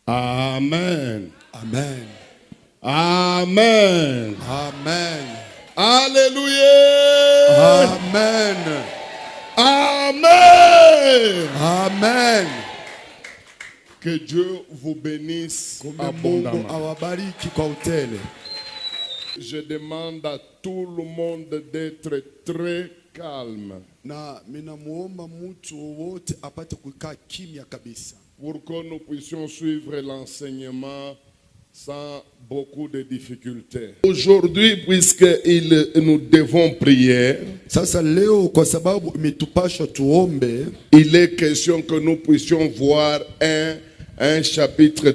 Amen. Amen. Amen. Amen. Alléluia. Amen. Amen. Amen. Que Dieu vous bénisse Mungu abondamment. awabariki kwa utele. Je demande à tout le monde d'être très calme Na minamuomba mtu wote apate kukaa kimya kabisa, pour que nous puissions suivre l'enseignement sans beaucoup de difficultés. Aujourd'hui, puisque nous devons prier, sasa leo kwa sababu imetupasha tuombe, il est question que nous puissions voir un chapitre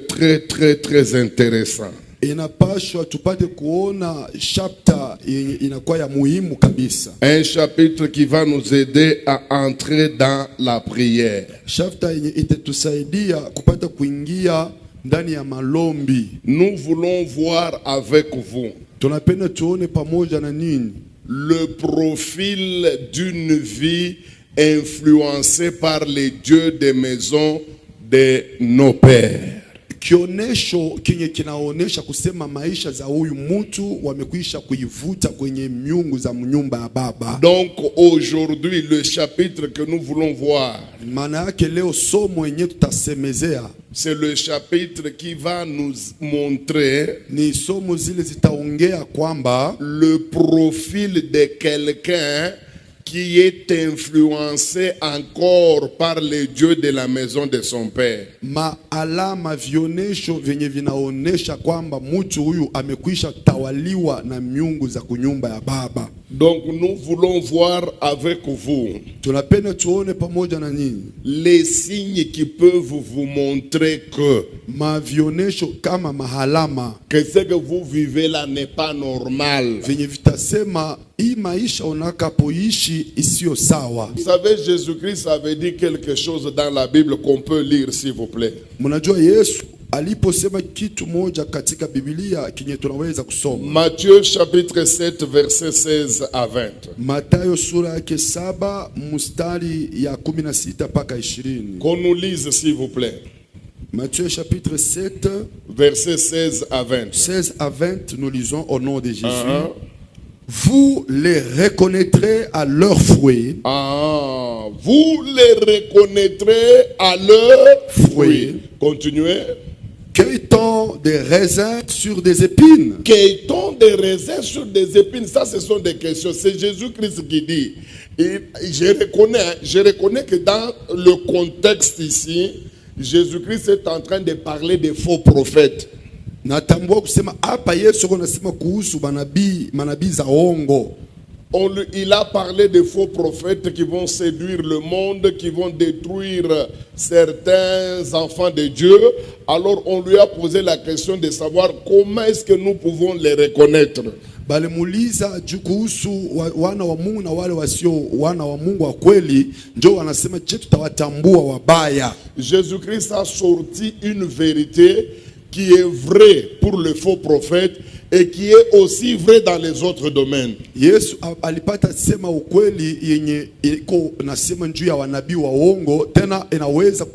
très intéressant. inapashwa tupate kuona chapter inakuwa ya muhimu kabisa. Un chapitre qui va nous aider à entrer dans la prière. Chapter yenye itatusaidia kupata kuingia ndani ya malombi. Nous voulons voir avec vous Tunapenda tuone pamoja na nini le profil d'une vie influencée par les dieux des maisons de nos pères. kionesho kinye kinaonesha kusema maisha za huyu mtu wamekwisha kuivuta kwenye miungu za nyumba ya baba. Donc aujourd'hui le chapitre que nous voulons voir, maana yake leo somo yenyewe tutasemezea, c'est le chapitre qui va nous montrer ni somo zile zitaongea kwamba le profil de quelqu'un qui est influencé encore par les dieux de la maison de son père. Maalama vionesho vyenye vinaonesha kwamba mtu huyu amekwisha tawaliwa na miungu za kunyumba ya baba. Donc nous voulons voir avec vous tunapenda tuone pamoja na nyinyi les signes qui peuvent vous montrer que mavionesho kama mahalama que ce que vous vivez là n'est pas normal. venye vitasema hii maisha unakapoishi isiyo sawa. Vous savez, Jésus-Christ avait dit quelque chose dans la Bible qu'on peut lire, s'il vous plaît. Mnajua Yesu aliposema kitu moja katika Biblia kinye tunaweza kusoma. Matthieu chapitre 7 verset 16 à 20. Mathayo sura yake 7 mstari ya 16 mpaka 20. Qu'on nous lise, s'il vous plaît. Matthieu chapitre 7 verset 16 à 20. 16 à 20, nous lisons au nom de Jésus. Vous les reconnaîtrez à leurs fruits. Vous les reconnaîtrez à leurs fruits. Continuez. Cueille-t-on des raisins sur des épines? Cueille-t-on des raisins sur des épines? Ça, ce sont des questions. C'est Jésus-Christ qui dit. Et je reconnais que dans le contexte ici, Jésus-Christ est en train de parler des faux prophètes. Natambua kusema hapa Yesu anasema kuhusu manabii za ongo. Il a parlé des faux prophètes qui vont séduire le monde, qui vont détruire certains enfants de Dieu. Alors on lui a posé la question de savoir comment est-ce que nous pouvons les reconnaître. Balimuuliza juu kuhusu wana wa Mungu na wale wasio wana wa Mungu wa kweli, ndio wanasema je, tutawatambua wabaya? Jésus-Christ a sorti une vérité qui est vraie pour le faux prophète et qui est aussi vrai dans les autres domaines. Yesu alipata sema ukweli yenye iko nasema juu ya wanabii wa uongo, tena inaweza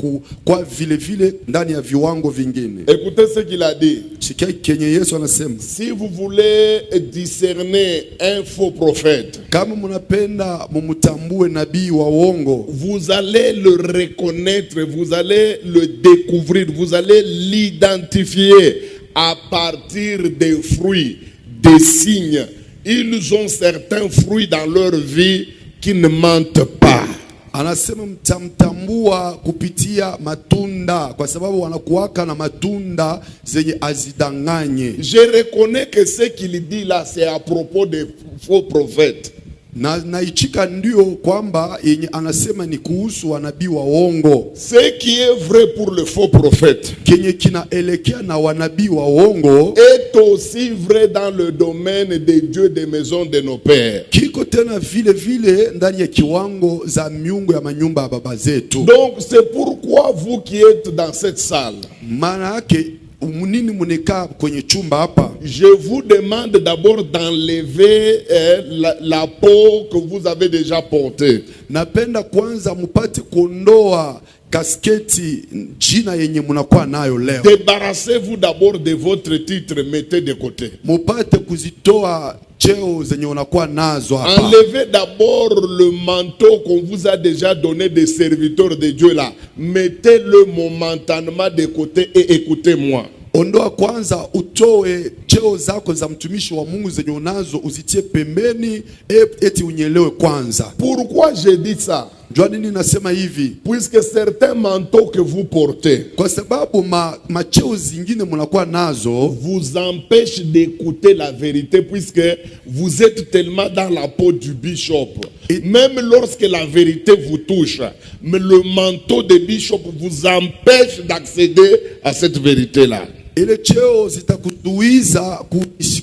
kwa vile vile ndani ya viwango vingine. Écoutez ce qu'il a dit. Sikia kenye Yesu anasema. Si vous voulez discerner un faux prophète, kama mnapenda mumtambue nabii wa uongo, vous allez le reconnaître, vous allez le découvrir, vous allez l'identifier à partir des fruits, des signes. Ils ont certains fruits dans leur vie qui ne mentent pas. Anasema mtamtambua kupitia matunda, kwa sababu wanakuwaka na matunda zenye azidanganye. Je reconnais que ce qu'il dit là, c'est à propos des faux prophètes. Naichika ndio kwamba yenye anasema ni kuhusu wanabii wa uongo. Ce qui est vrai pour le faux prophète, kenye kinaelekea na wanabii wa uongo, est aussi vrai dans le domaine des dieux des maisons de nos pères. Kiko tena vile vile ndani ya kiwango za miungu ya manyumba ya baba zetu. Donc c'est pourquoi vous qui êtes dans cette salle, maana yake munini munekaa kwenye chumba hapa, je vous demande d'abord d'enlever la peau que vous avez déjà portée. Napenda kwanza mupate kuondoa kasketi jina yenye munakuwa nayo leo. Débarrassez-vous d'abord de votre titre, mettez de côté. Mupate kuzitoa cheo zenye unakuwa nazo hapa. Enlevez d'abord le manteau qu'on vous a déjà donné des serviteurs de Dieu là. Mettez-le momentanément de côté et écoutez-moi. Ondoa kwanza utoe cheo zako za mtumishi wa Mungu zenye unazo uzitie pembeni eti unyelewe kwanza. Pourquoi je dis ça? Jua nini nasema hivi? Puisque certains manteaux que vous portez, kwa sababu macheo zingine munakuwa nazo, vous empêchent d'écouter la vérité, puisque vous êtes tellement dans la peau du bishop. Et même lorsque la vérité vous touche, mais le manteau de bishop vous empêche d'accéder à cette vérité-là. Ile cheo zitakutuiza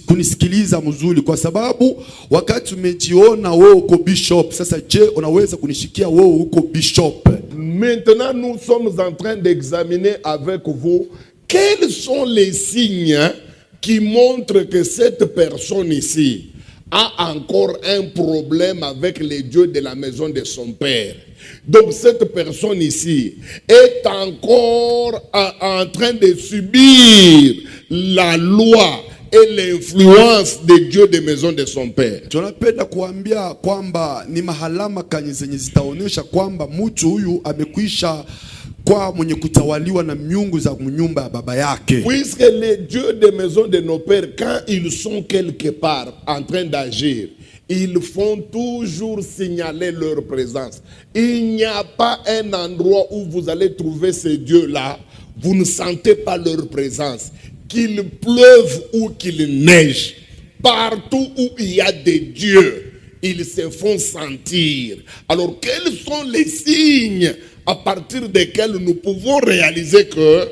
kunisikiliza mzuri, kwa sababu wakati umejiona wewe uko bishop, sasa je unaweza kunishikia wewe uko bishop? Maintenant nous sommes en train d'examiner avec vous quels sont les signes qui montrent que cette personne ici a encore un problème avec les dieux de la maison de son père. Donc cette personne ici est encore en train de subir la loi et l'influence des dieux de maison de son père. Tunapenda kuambia kwamba ni mahalama kanye zenye zitaonesha kwamba mtu huyu amekwisha kwa mwenye kutawaliwa na miungu za nyumba ya baba yake. Puisque les dieux de maison de nos pères, quand ils sont quelque part en train d'agir, ils font toujours signaler leur présence. Il n'y a pas un endroit où vous allez trouver ces dieux-là, vous ne sentez pas leur présence. Qu'il pleuve ou qu'il neige, partout où il y a des dieux, ils se font sentir. Alors quels sont les signes à partir desquels nous pouvons réaliser que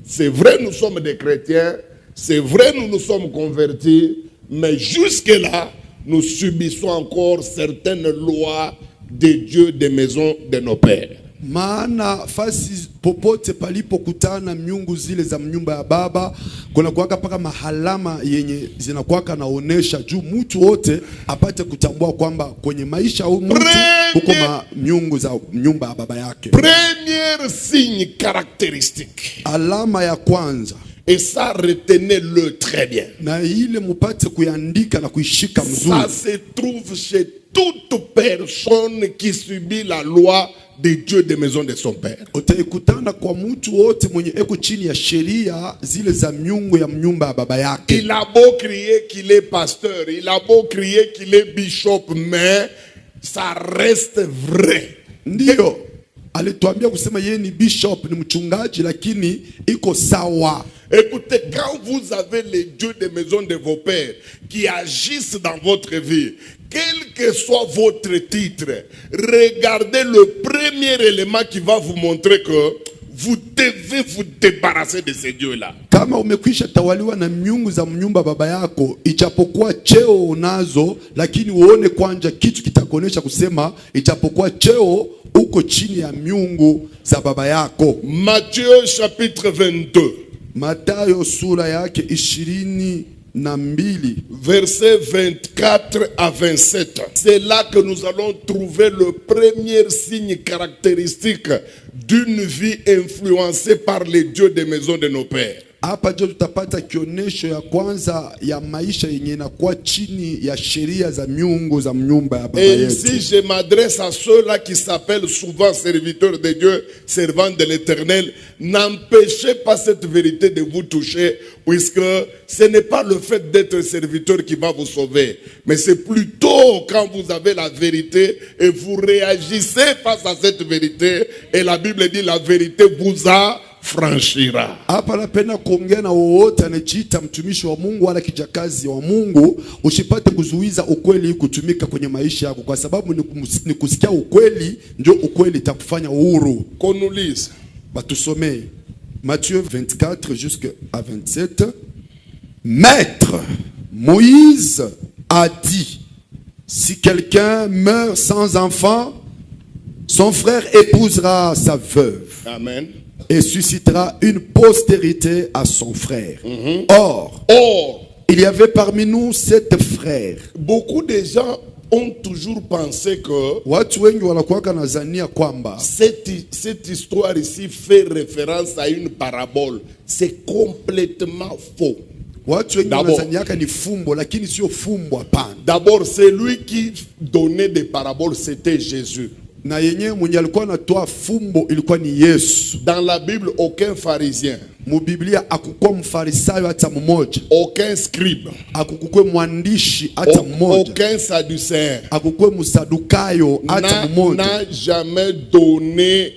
c'est vrai, nous sommes des chrétiens, c'est vrai, nous nous sommes convertis, mais jusque-là, nous subissons encore certaines lois des dieux des maisons de nos pères. Maana fasi popote palipo kutana miungu zile za nyumba ya baba, kuna kuwaka paka mahalama yenye zinakuwaka naonesha juu mtu wote apate kutambua kwamba kwenye maisha huko mtu huko miungu za nyumba ya baba yake. Premier signe caractéristique. Alama ya kwanza. Et ça, retenez-le très bien. Na ile mupate kuandika na kuishika mzuri. Ça se trouve chez toute personne qui subit la loi des dieux de maison de son père. Utaikutana kwa mtu wote mwenye eko chini ya sheria zile za miungu ya nyumba ya baba yake. Il a beau crier qu'il est pasteur, il a beau crier qu'il est bishop, mais ça reste vrai. Ndio alituambia kusema yeye ni bishop, ni mchungaji, lakini iko sawa. Écoutez, quand vous avez les dieux de maison de vos pères qui agissent dans votre vie, quel que soit votre titre, regardez le premier élément qui va vous montrer que vous devez vous débarrasser de ces dieux-là. Kama umekwisha tawaliwa na miungu za nyumba baba yako, ichapokuwa cheo unazo, lakini uone kwanja kitu kitakonesha kusema ichapokuwa cheo uko chini ya miungu za baba yako. Matthieu chapitre 22. Mathayo sura yake 22. Versets 24 à 27. C'est là que nous allons trouver le premier signe caractéristique d'une vie influencée par les dieux des maisons de nos pères. Hapa ndio tutapata kionesho ya kwanza ya maisha yenye inakuwa chini ya sheria za miungu za nyumba ya baba yetu. Et ici je m'adresse à ceux-là qui s'appellent souvent serviteurs de Dieu, servants de l'Éternel. N'empêchez pas cette vérité de vous toucher, puisque ce n'est pas le fait d'être serviteur qui va vous sauver, mais c'est plutôt quand vous avez la vérité et vous réagissez face à cette vérité, et la Bible dit la vérité vous a franchira. Hapa napenda kuongea na wote anajiita mtumishi wa Mungu wala kijakazi wa Mungu, usipate kuzuiza ukweli kutumika kwenye maisha yako, kwa sababu ni kusikia ukweli ndio ukweli itakufanya uhuru. Qu'on nous lise. Batusomee Matthieu 24 jusqu'à 27. Maître, Moïse a dit, si quelqu'un meurt sans enfant, son frère épousera sa veuve. Amen. Et suscitera une postérité à son frère. Or, il y avait parmi nous 7 frères. Beaucoup de gens ont toujours pensé que Watu wengi wanakuwaka nazania kwamba cette histoire ici fait référence à une parabole. C'est complètement faux. watu wengi D'abord. wanazaniaka ni fumbo, lakini sio fumbo, hapana. D'abord, celui qui donnait des paraboles, c'était Jésus. Na yenyewe mwenye alikuwa anatoa fumbo ilikuwa ni Yesu. Dans la Bible, aucun pharisien, Mubiblia akukua mfarisayo hata mmoja, aucun scribe, akukue mwandishi hata mmoja, aucun sadducéen akukue msadukayo hata mmoja n'a jamais donné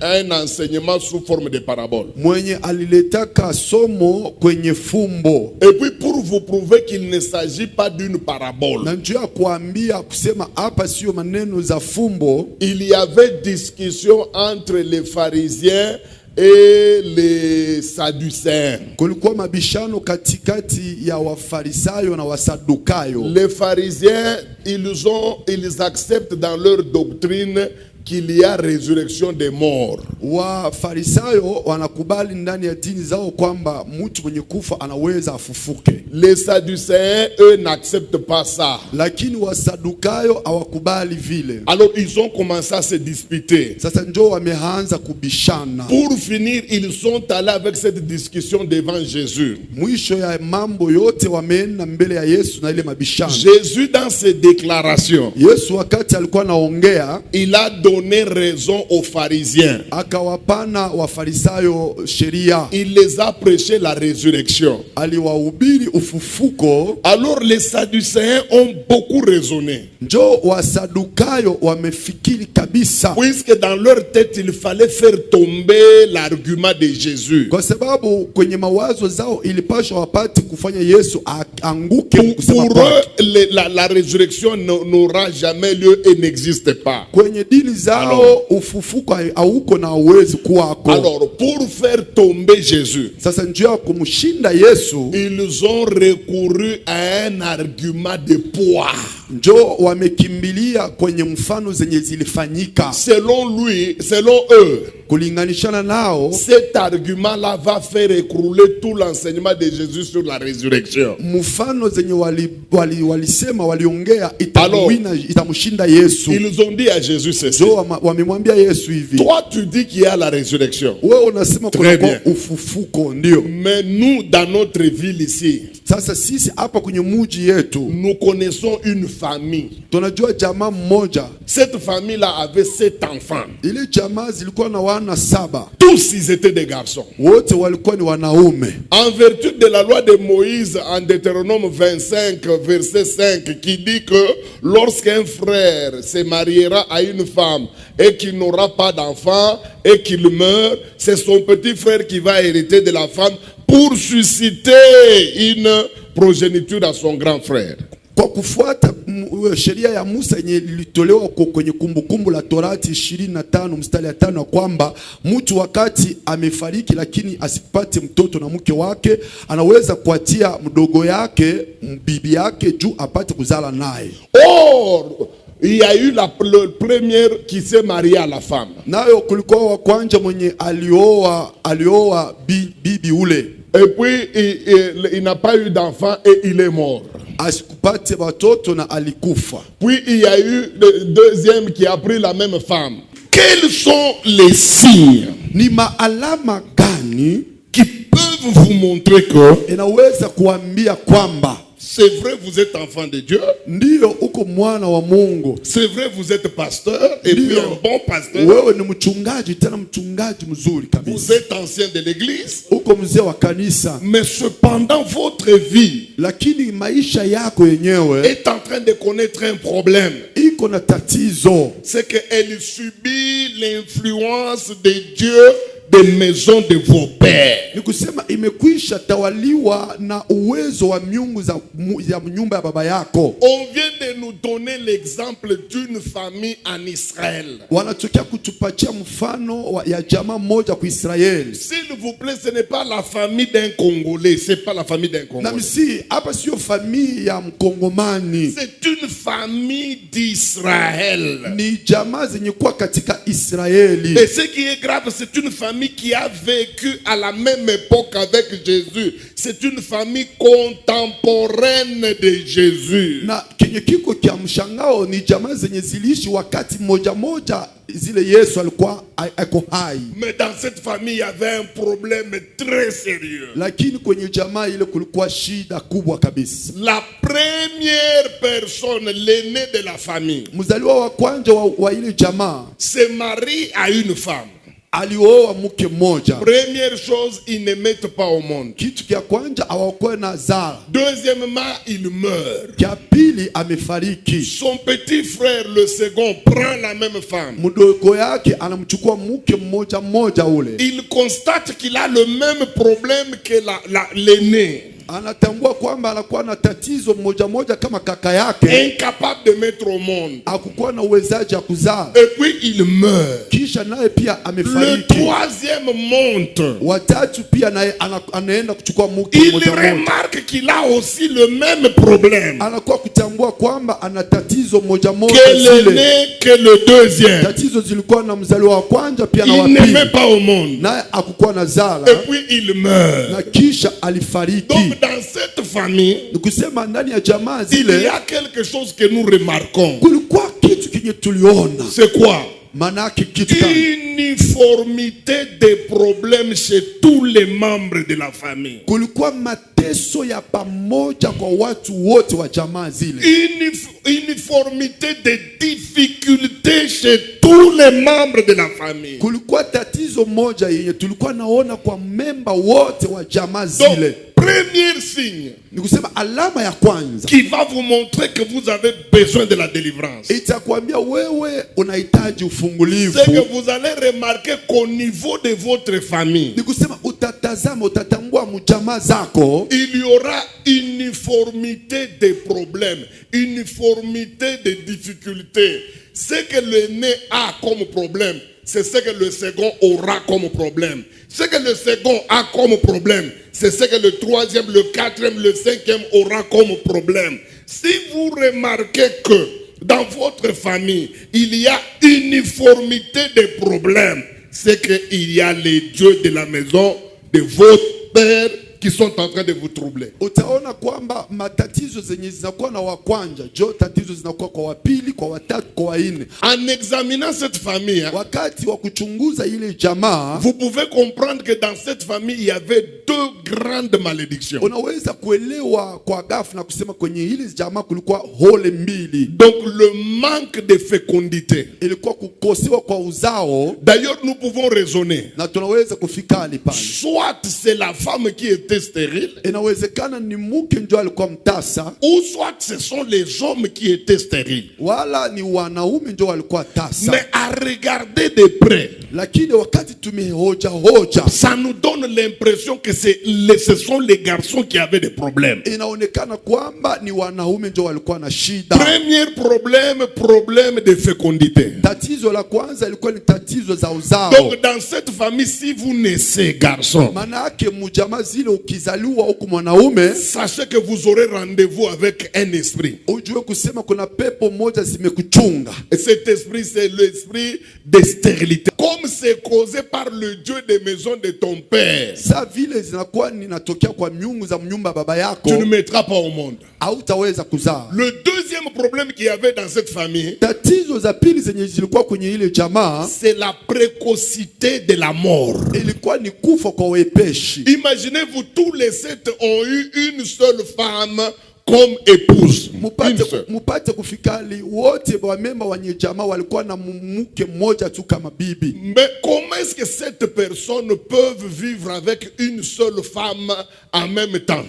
un enseignement sous forme de parabole. mwenye aliletaka somo kwenye fumbo. Et puis pour vous prouver qu'il ne s'agit pas d'une parabole, Na njoo ya kuambia kusema hapa sio maneno za fumbo, il y avait discussion entre les pharisiens et les sadducéens. kulikuwa mabishano katikati ya wafarisayo na wasadukayo. Les pharisiens, ils acceptent dans leur doctrine qu'il y a résurrection des morts. Wafarisayo wanakubali ndani ya dini zao kwamba mtu mwenye kufa anaweza afufuke, Les sadducéens, eux, n'acceptent pas ça. lakini wasadukayo hawakubali vile. Alors ils ont commencé à se disputer. Sasa njoo wameanza kubishana. Pour finir, ils sont allés avec cette discussion devant Jésus. Mwisho ya mambo yote wameenda mbele ya Yesu na ile mabishano. Jésus, dans ses déclarations, Yesu wakati alikuwa anaongea il a donné raison aux pharisiens. akawapana wafarisayo sheria, Il les a prêché la résurrection. aliwahubiri ufufuko. Alors les sadducéens ont beaucoup raisonné. Njoo wasadukayo wamefikiri kabisa, Puisque dans leur tête, il fallait faire tomber l'argument de Jésus. kwa sababu kwenye mawazo zao ilipaswa wapate kufanya Yesu anguke kusema Pour kwake. eux, la résurrection n'aura jamais lieu et n'existe pas. Kwenye dini zao ufufuko hauko na hauwezi kuwako. Alors, pour faire tomber Jésus, Sasa njoo ya kumshinda Yesu, ils ont recouru à un argument de poids. njoo wamekimbilia kwenye mfano zenye zilifanyika. Selon lui, selon eux, Kulinganishana nao, cet argument-là va faire écrouler tout l'enseignement de Jésus sur la résurrection. mfano zenye walisema waliongea itamshinda Yesu. Ils ont dit à Jésus ceci. Njoo wamemwambia Yesu hivi, Toi, tu dis qu'il y a la résurrection. wewe unasema kuna bien. ufufuko, ndio. Mais nous, dans notre ville ici, Sasa sisi hapa kwenye muji yetu nous connaissons une famille. tunajua jamaa mmoja. Cette famille-là avait 7 enfants. Ile jamaa zilikuwa na wana 7, Tous, ils étaient des garçons. wote walikuwa ni wanaume. En vertu de la loi de Moïse en Deutéronome 25, verset 5, qui dit que lorsqu'un frère se mariera à une femme et qu'il n'aura pas d'enfant et qu'il meurt, c'est son petit frère qui va hériter de la femme pour susciter une progéniture à son grand frère. Kwa kufuata sheria ya Musa yenye ilitolewa kwenye kumbukumbu la Torati 25 mstari ya 5, kwamba mtu wakati amefariki lakini asipate mtoto na mke wake, anaweza kuatia mdogo yake bibi yake juu apate kuzala naye. Or, il y a eu le premier qui s'est marié à la femme. Nayo kulikuwa wa kwanza mwenye alioa bibi ule. Et puis, il n'a pas eu d'enfant et il est mort. Asikupate watoto na alikufa. Puis il y a eu le deuxième qui a pris la même femme. Quels sont les signes Ni maalama gani qui peuvent vous montrer que inaweza kuambia kwamba c'est vrai vous êtes enfant de Dieu, ndio uko mwana wa Mungu, c'est vrai vous êtes pasteur et puis un bon pasteur, wewe ni mchungaji, tena mchungaji mzuri vous kabisa, êtes ancien de l'église, uko mzee wa kanisa, mais cependant votre vie lakini maisha yako yenyewe est en train de connaître un problème. iko na tatizo. C'est qu'elle subit l'influence de Dieu des maisons de vos pères. Ni kusema imekwisha tawaliwa na uwezo wa miungu za nyumba ya baba yako. On vient de nous donner l'exemple d'une famille en Israël. Wanatokea kutupatia mfano ya jamaa moja kwa Israeli. S'il vous plaît, ce n'est pas la famille d'un Congolais, c'est pas la famille d'un Na Congolais. msi hapa sio famii ya Mkongomani, C'est une famille d'Israël. ni jamaa zenye kuwa katika Israeli. Et ce qui est grave, c'est une famille qui a vécu à la même époque avec Jésus. C'est une famille contemporaine de Jésus. Na kenye kiko kia mshangao ni jamaa zenye ziliishi wakati moja moja zile Yesu alikuwa ako hai. Mais dans cette famille, il y avait un problème très sérieux. Lakini kwenye jamaa ile kulikuwa shida kubwa kabisa. La première personne, l'aîné de la famille, Mzaliwa wa kwanza wa ile jamaa se marie à une femme. alioa mke mmoja. Première chose, ils ne mettent pas au monde. Kitu kia kwanza hawakuwa na zaa. Deuxièmement, il meurt. Kia pili amefariki. Son petit frère, le second, prend la même femme. Mdogo yake anamchukua mke mmoja mmoja ule. Il constate qu'il a le même problème que l'aîné. Anatambua kwamba anakuwa na tatizo mmoja mmoja kama kaka yake. Incapable de mettre au monde. Hakukuwa na uwezaji wa kuzaa. Et puis il meurt. Kisha naye pia amefariki. Le troisième monte. Watatu pia naye anaenda kuchukua mke Il mmoja mmoja. remarque qu'il a aussi le même problème. Anakuwa kutambua kwamba ana tatizo mmoja mmoja Que zile. l'aîné, que le deuxième. Tatizo zilikuwa na mzaliwa wa kwanza pia na wa Il ne pili. met pas au monde. Naye hakukuwa na zala. Et puis il meurt. Na kisha alifariki. Donc dans cette famille, Nikusema ndani ya jamaa il y zile a quelque chose que nous remarquons. kulikuwa kitu kinye tuliona. C'est quoi? Manake kitu gani? Uniformité des problèmes chez tous les membres de la famille. Kulikuwa mateso ya pamoja kwa watu wote wa jamaa zile. Uniformité des difficultés chez tous les membres de la famille. Kulikuwa tatizo moja yenye tulikuwa naona kwa memba wote wa jamaa Donc, zile. premier signe Nikusema alama ya kwanza qui va vous montrer que vous avez besoin de la délivrance, itakwambia wewe unahitaji ufungulivu. c'est que vous allez remarquer qu'au niveau de votre famille, Nikusema utatazama, utatambua mjamaa zako il y aura uniformité des problèmes, uniformité des difficultés. Ce que l'aîné a comme problème, c'est ce que le second aura comme problème. Ce que le second a comme problème, c'est ce que le troisième, le quatrième, le cinquième aura comme problème. Si vous remarquez que dans votre famille, il y a uniformité des problèmes, c'est qu'il y a les dieux de la maison de votre père qui sont en train de vous troubler. utaona kwamba matatizo zenye zinakuwa na wa kwanza, jo tatizo zinakuwa kwa wa pili, kwa watatu, kwa wa nne. En examinant cette famille, Wakati wa kuchunguza ile jamaa, vous pouvez comprendre que dans cette famille, il y avait deux grandes malédictions. unaweza kuelewa kwa ghafla na kusema kwenye ile jamaa kulikuwa hole mbili. Donc le manque de fécondité. Ilikuwa kukosewa kwa uzao, D'ailleurs, nous pouvons raisonner. na tunaweza kufika hali pale. Soit c'est la femme qui était stérile, Inawezekana ni mke ndio alikuwa mtasa, ou soit ce sont les hommes qui étaient stériles. wala ni wanaume ndio walikuwa tasa. Mais à regarder de près, Lakini wakati tumehoja hoja, ça nous donne l'impression que ce sont les garçons qui avaient des problèmes. inaonekana kwamba ni wanaume ndio walikuwa na shida. Premier problème de fécondité. Tatizo la kwanza ilikuwa ni tatizo za uzao. Donc dans cette famille, si vous naissez garçon, Maana yake mjamaa zile ukizaliwa huku mwanaume, sachez que vous aurez rendez-vous avec un esprit. ujue kusema kuna pepo moja zimekuchunga. Et cet esprit, c'est l'esprit de stérilité. Comme c'est causé par le Dieu des maisons de ton père, Sa vile zinakuwa ninatokea kwa miungu za mnyumba baba yako, tu ne mettras pas au monde. hautaweza kuzaa. Le deuxième problème qu'il y avait dans cette famille, Tatizo za pili zenye zilikuwa kwenye ile jamaa c'est la précocité de la mort. ilikuwa ni kufa kwa wepeshi. Imaginez-vous, tous les 7 ont eu une seule femme comme épouse. Une seule. Mupate kufikali wote wa memba wenye jamaa walikuwa na mke mmoja tu kama bibi. Mais comment est-ce que 7 personnes peuvent vivre avec une seule femme en même temps?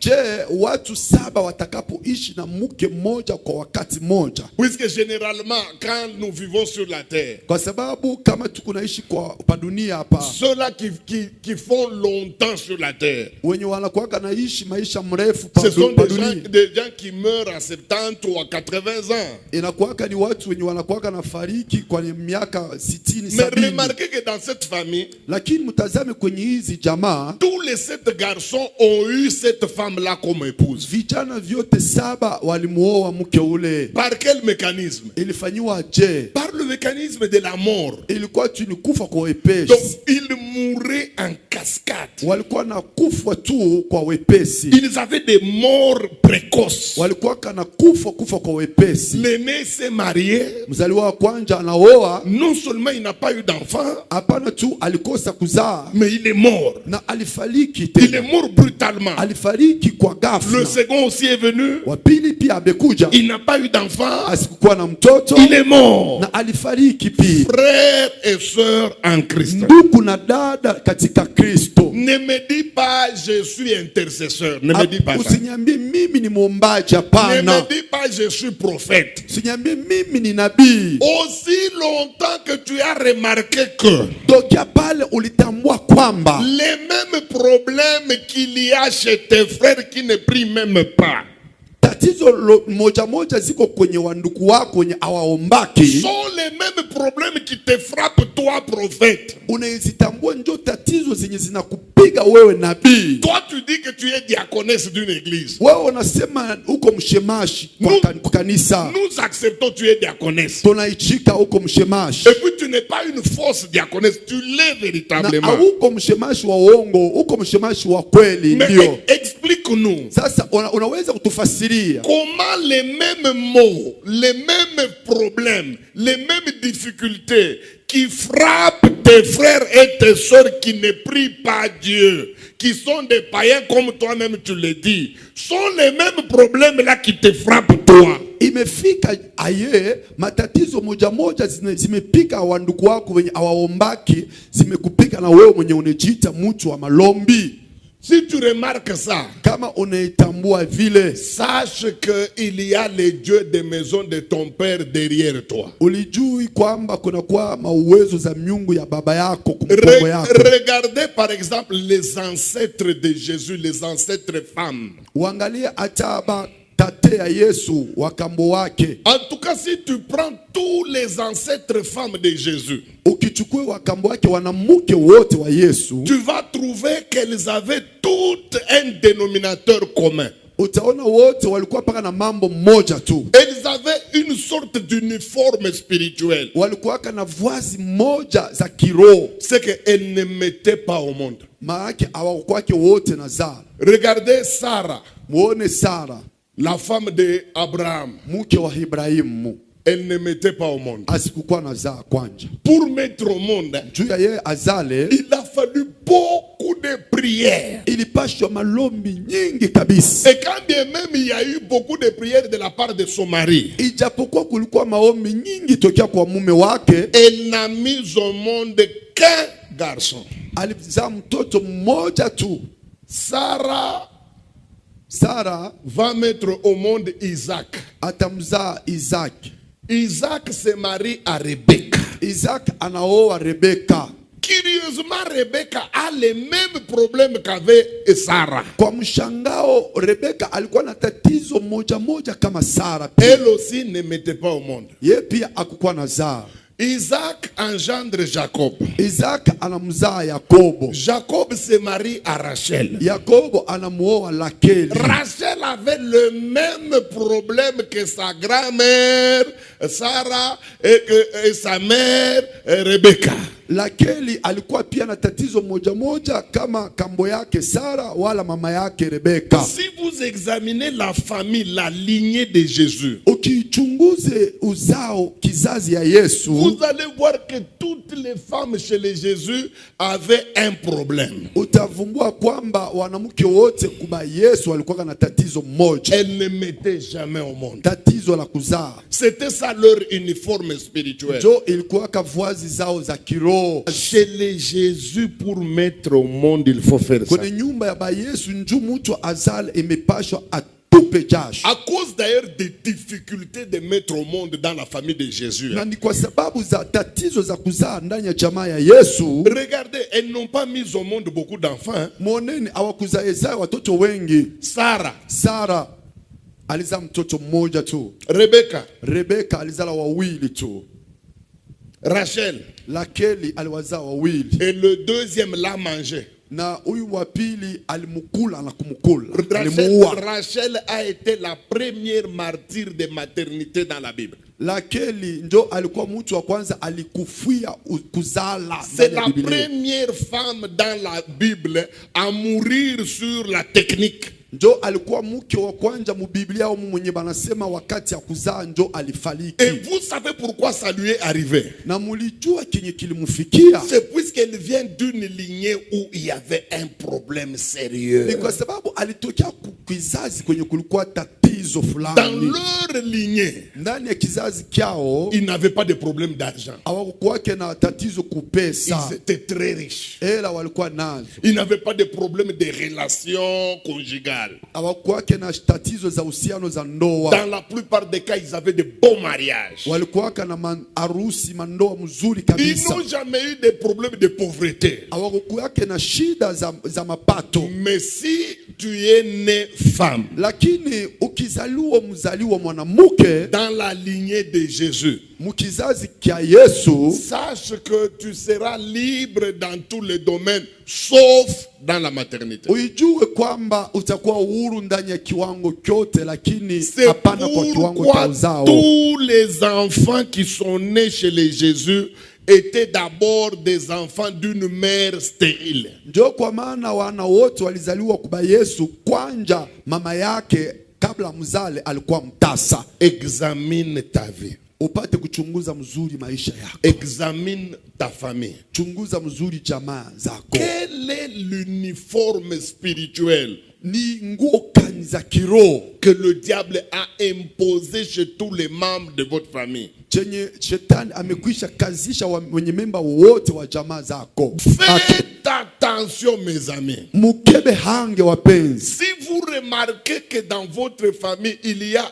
Je, watu 7 watakapoishi na mke mmoja kwa wakati mmoja? Puisque généralement, quand nous vivons sur la terre, Kwa sababu kama tukunaishi kwa dunia hapa, ceux-là qui font longtemps sur la terre, wenye wanakuwa naishi maisha mrefu ce sont pa des dunia, gens qui meurent à 70 ou à 80 ans. inakuwa ni watu wenye wanakuwa na fariki kwa miaka 60 Mais 70. remarquez que dans cette famille, Lakini mtazame kwenye hizi jamaa, tous les 7 garçons ont eu cette femme femmes-là comme épouse. Vijana vyote 7 walimuoa mke ule. Par quel mécanisme? Ilifanywa je? Par le mécanisme de la mort. Ilikuwa tu ni kufa kwa wepesi. Donc ils mouraient en cascade. Walikuwa na kufa tu kwa wepesi. Ils avaient des morts précoces. Walikuwa kana kufa kwa wepesi. L'aîné s'est marié. Mzaliwa wa kwanza anaoa. Non seulement il n'a pas eu d'enfant, hapana tu alikosa kuzaa, mais il est mort. Na alifariki Il est mort brutalement. Alifariki kwa ghafla. Le second aussi est venu. Wa pili pia amekuja. Il n'a pas eu d'enfant. Asikuwa na mtoto. Il est mort. Na alifariki pia. Frères et sœurs en Christ. Ndugu na dada katika Kristo. Ne me dis pas je suis intercesseur. Ne me dis pas ça. Usiniambie mimi ni muombaji, hapana. Ne me dis pas je suis prophète. Usiniambie mimi ni nabii. Aussi longtemps que tu as remarqué que tokia pale ulitambua kwamba les mêmes problèmes qu'il y a chez tes frères qui ne prient même pas, tatizo moja ziko kwenye wanduku wako wenye awaombaki, sont les mêmes problèmes qui te frappent toi prophète. Unaizitambua ndio tatizo zenye zinakupiga wewe nabii. Toi tu dis que tu es diaconesse d'une église. Wewe unasema uko mshemashi kwa kanisa. Nous acceptons tu es diaconesse. Tunaichika uko mshemashi. Et puis tu n'es pas une fausse diaconesse, tu l'es véritablement. Na uko mshemashi wa uongo, uko mshemashi wa kweli ndio. Mais explique-nous. Sasa unaweza kutufasiria comment les mêmes mots, les mêmes problèmes, les mêmes difficultés qui frappent tes frères et tes sœurs qui ne prient pas Dieu, qui sont des païens comme toi-même tu le dis, sont les mêmes problèmes là qui te frappent toi. Imefika aye matatizo moja zimepika wanduku wako wenye awaombaki, zimekupika na wewe mwenye unejiita mtu wa malombi. Si tu remarques ça, kama unaitambua vile, sache qu'il y a les dieux des maisons de ton père derrière toi. Ulijui kwamba kuna kwa mauwezo za miungu ya baba yako kumkongo yako. Regardez par exemple les ancêtres de Jésus, les ancêtres femmes. Uangalie ataba tate ya Yesu wakambo wake. En tout cas, si tu prends tous les ancêtres femmes de Jésus, ukichukua wakambo wake wanamuke wote wa Yesu, tu vas trouver qu'elles avaient toutes un dénominateur commun. Utaona wote walikuwa paka na mambo moja tu. Elles avaient une sorte d'uniforme spirituel. Walikuwa kana vazi moja za kiroho. C'est qu'elles ne mettaient pas au monde. Maana hawakuwa wote nazaa. Regardez Sarah. Muone Sarah, la femme de Abraham. Mke wa Ibrahimu. Elle ne mettait pas au monde. Asikuwa nazaa kwanja. Pour mettre au monde, juu ya yeye azale, il a fallu beaucoup de prières. Ilipashwa malombi nyingi kabisa. Et quand bien même il y a eu beaucoup de prières de la part de son mari, ijapokuwa kulikuwa maombi nyingi tokea kwa mume wake, elle n'a mis au monde qu'un garçon. Alizaa mtoto mmoja tu. Sarah va mettre au monde Isaac. Atamzaa Isaac. Isaac se marie à Rebecca. Isaac anaoa Rebecca. Curieusement, Rebecca a les mêmes problèmes qu'avait Sarah. Kwa mshangao, Rebecca alikuwa na tatizo moja kama Sarah. Elle aussi ne mettait pas au monde. Yeye pia hakukuwa nazaa. Isaac engendre Jacob. Isaac anamzaa Yakobo. Jacob se marie à Rachel. Yakobo anamuoa Rakeli. Rachel avait le même problème que sa grand-mère Sarah et sa mère Rebecca. Rakeli alikuwa pia na tatizo moja kama kambo yake Sara wala mama yake Rebecca. Si vous examinez la famille, la lignée de Jésus, ukichunguze uzao kizazi ya Yesu, vous allez voir que toutes les femmes chez les Jésus avaient un problème. Utavumbua kwamba wanamke wote kuba Yesu walikuwa na tatizo moja. Elles ne mettaient jamais au monde. Tatizo la kuzaa. C'était ça leur uniforme spirituel. Jo ilikuwa kavazi zao za kiroho. Chez les Jésus, pour mettre au monde, il faut faire ça. Kwenye nyumba ya ba Yesu nju mtu azale imepashwa atupe jasho. À cause d'ailleurs des difficultés de mettre au monde dans la famille de Jésus. Na ni kwa sababu za tatizo za kuzaa ndani ya jamaa ya Yesu. Regardez, elles n'ont pas mis au monde beaucoup d'enfants. Moneni hawakuzaa watoto wengi. Sarah alizaa mtoto mmoja tu. Rebecca alizala wawili tu. Rachel, Rakeli aliwazaa wawili. et le deuxième l'a mangé. na huyu wa pili alimkula na kumkula, alimuua. Rachel a été la première martyre de maternité dans la Bible. Rakeli ndio alikuwa mtu wa kwanza alikufia kuzala. C'est la première femme dans la Bible à mourir sur la technique. Ndio alikuwa mke wa kwanza mu Biblia au mwenye banasema wakati ya kuzaa ndio alifariki. Et vous savez pourquoi ça lui est arrivé? Na mulijua kenye kilimfikia? C'est puisqu'elle vient d'une lignée où il y avait un problème sérieux. Ni kwa sababu alitokea kizazi kwenye kulikuwa tatizo fulani. Dans leur lignée, ndani ya kizazi kyao, ils n'avaient pas de problème d'argent. Hawakuwa na tatizo kupesa. Ils étaient très riches. Ela walikuwa nazo. Ils n'avaient pas de problème de relations conjugales. Hawakuwa na tatizo za uhusiano za ndoa. Dans la plupart des cas, ils avaient de beaux mariages. Walikuwa na harusi mandoa mzuri kabisa. Ils n'ont jamais eu de problème de pauvreté. Hawakuwa na shida za mapato. Mais si tu es né femme, lakini ukizaliwa mzaliwa mwanamuke dans la lignée de Jésus, mukizazi kya Yesu, sache que tu seras libre dans tous les domaines sauf dans la maternité. Uijue kwamba utakuwa uhuru ndani ya kiwango kyote, lakini hapana kwa kiwango cha uzao. Tous les enfants qui sont nés chez les Jésus étaient d'abord des enfants d'une mère stérile. Ndio kwa maana wana wote walizaliwa kwa Yesu, kwanja mama yake kabla mzale alikuwa mtasa. Examine ta vie. Upate kuchunguza mzuri maisha yako. Examine ta famille. Chunguza mzuri jamaa zako. Quel est l'uniforme spirituel ni nguo kani za kiroho que le diable a imposé chez tous les membres de votre famille? Chenye shetani amekwisha kazisha wenye memba wote wa jamaa zako. Faites attention mes amis. Mukebe hange wapenzi. Si vous remarquez que dans votre famille il y a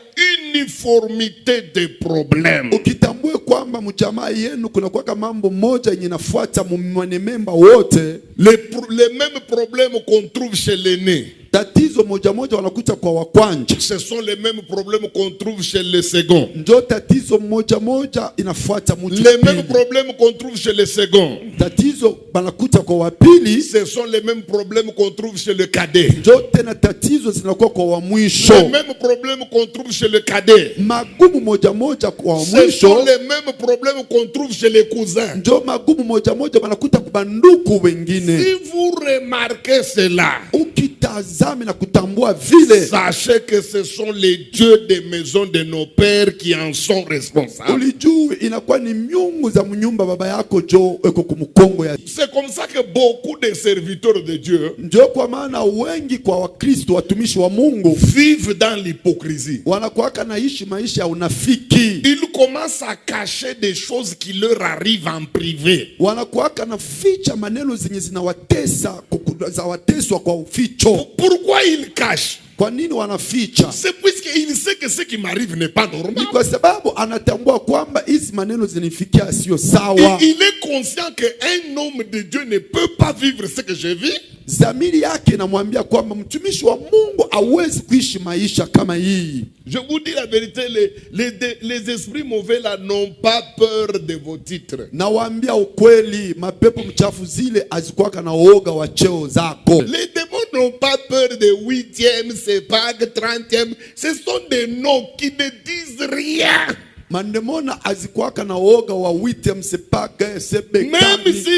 uniformité de problèmes, ukitambue kwamba mjamaa yenu kuna kwa mambo moja yenye nafuata mwenye memba wote, les mêmes problèmes qu'on trouve chez l'aîné, tatizo moja moja wanakuta kwa wakwanja, ce sont les mêmes problèmes qu'on trouve chez le second. Ndio tatizo moja moja inafuata mtu. Les mêmes problèmes qu'on trouve chez le second, tatizo banakuta kwa wapili, ce sont les mêmes problèmes qu'on trouve chez le cadet. Ndio tena tatizo zinakuwa kwa wa mwisho. Les mêmes problèmes qu'on trouve chez le cadet, magumu moja moja kwa wa ce mwisho. sont les mêmes problèmes qu'on trouve chez les cousins. Ndio magumu moja moja banakuta kwa banduku wengine. Si vous remarquez cela, ukitazame na kutambua vile, sachez que ce sont les dieux des maisons de nos pères qui en sont responsables. Ulijue inakuwa ni miungu za mnyumba baba yako jo eko kumkongo ya. C'est comme ça que beaucoup de serviteurs de Dieu, ndio kwa maana wengi kwa Wakristo watumishi wa Mungu, vivent dans l'hypocrisie. Wanakuwa naishi maisha ya unafiki. Ils commencent à cacher des choses qui leur arrivent en privé. Wanakuwa na ficha maneno zenye zinawatesa za wateswa kwa uficho. Pourquoi ils cachent? Kwa nini wanaficha? C'est puisqu'il sait que ce qui m'arrive n'est pas normal. Ni kwa sababu anatambua kwamba hizi maneno zinifikia sio sawa. Il est conscient que un homme de Dieu ne peut pas vivre ce que je vis. Zamiri yake namwambia kwamba mtumishi wa Mungu hawezi kuishi maisha kama hii. Je vous dis la vérité, les esprits mauvais là n'ont pas peur de vos titres. Nawaambia ukweli, mapepo mchafu zile azikuwa na uoga wa cheo zako. Les démons n'ont pas peur de 8e, sepag, 30e. Ce sont des noms qui ne disent rien. Mandemona azikuwaka na uoga wa 8e, sepag, sepek,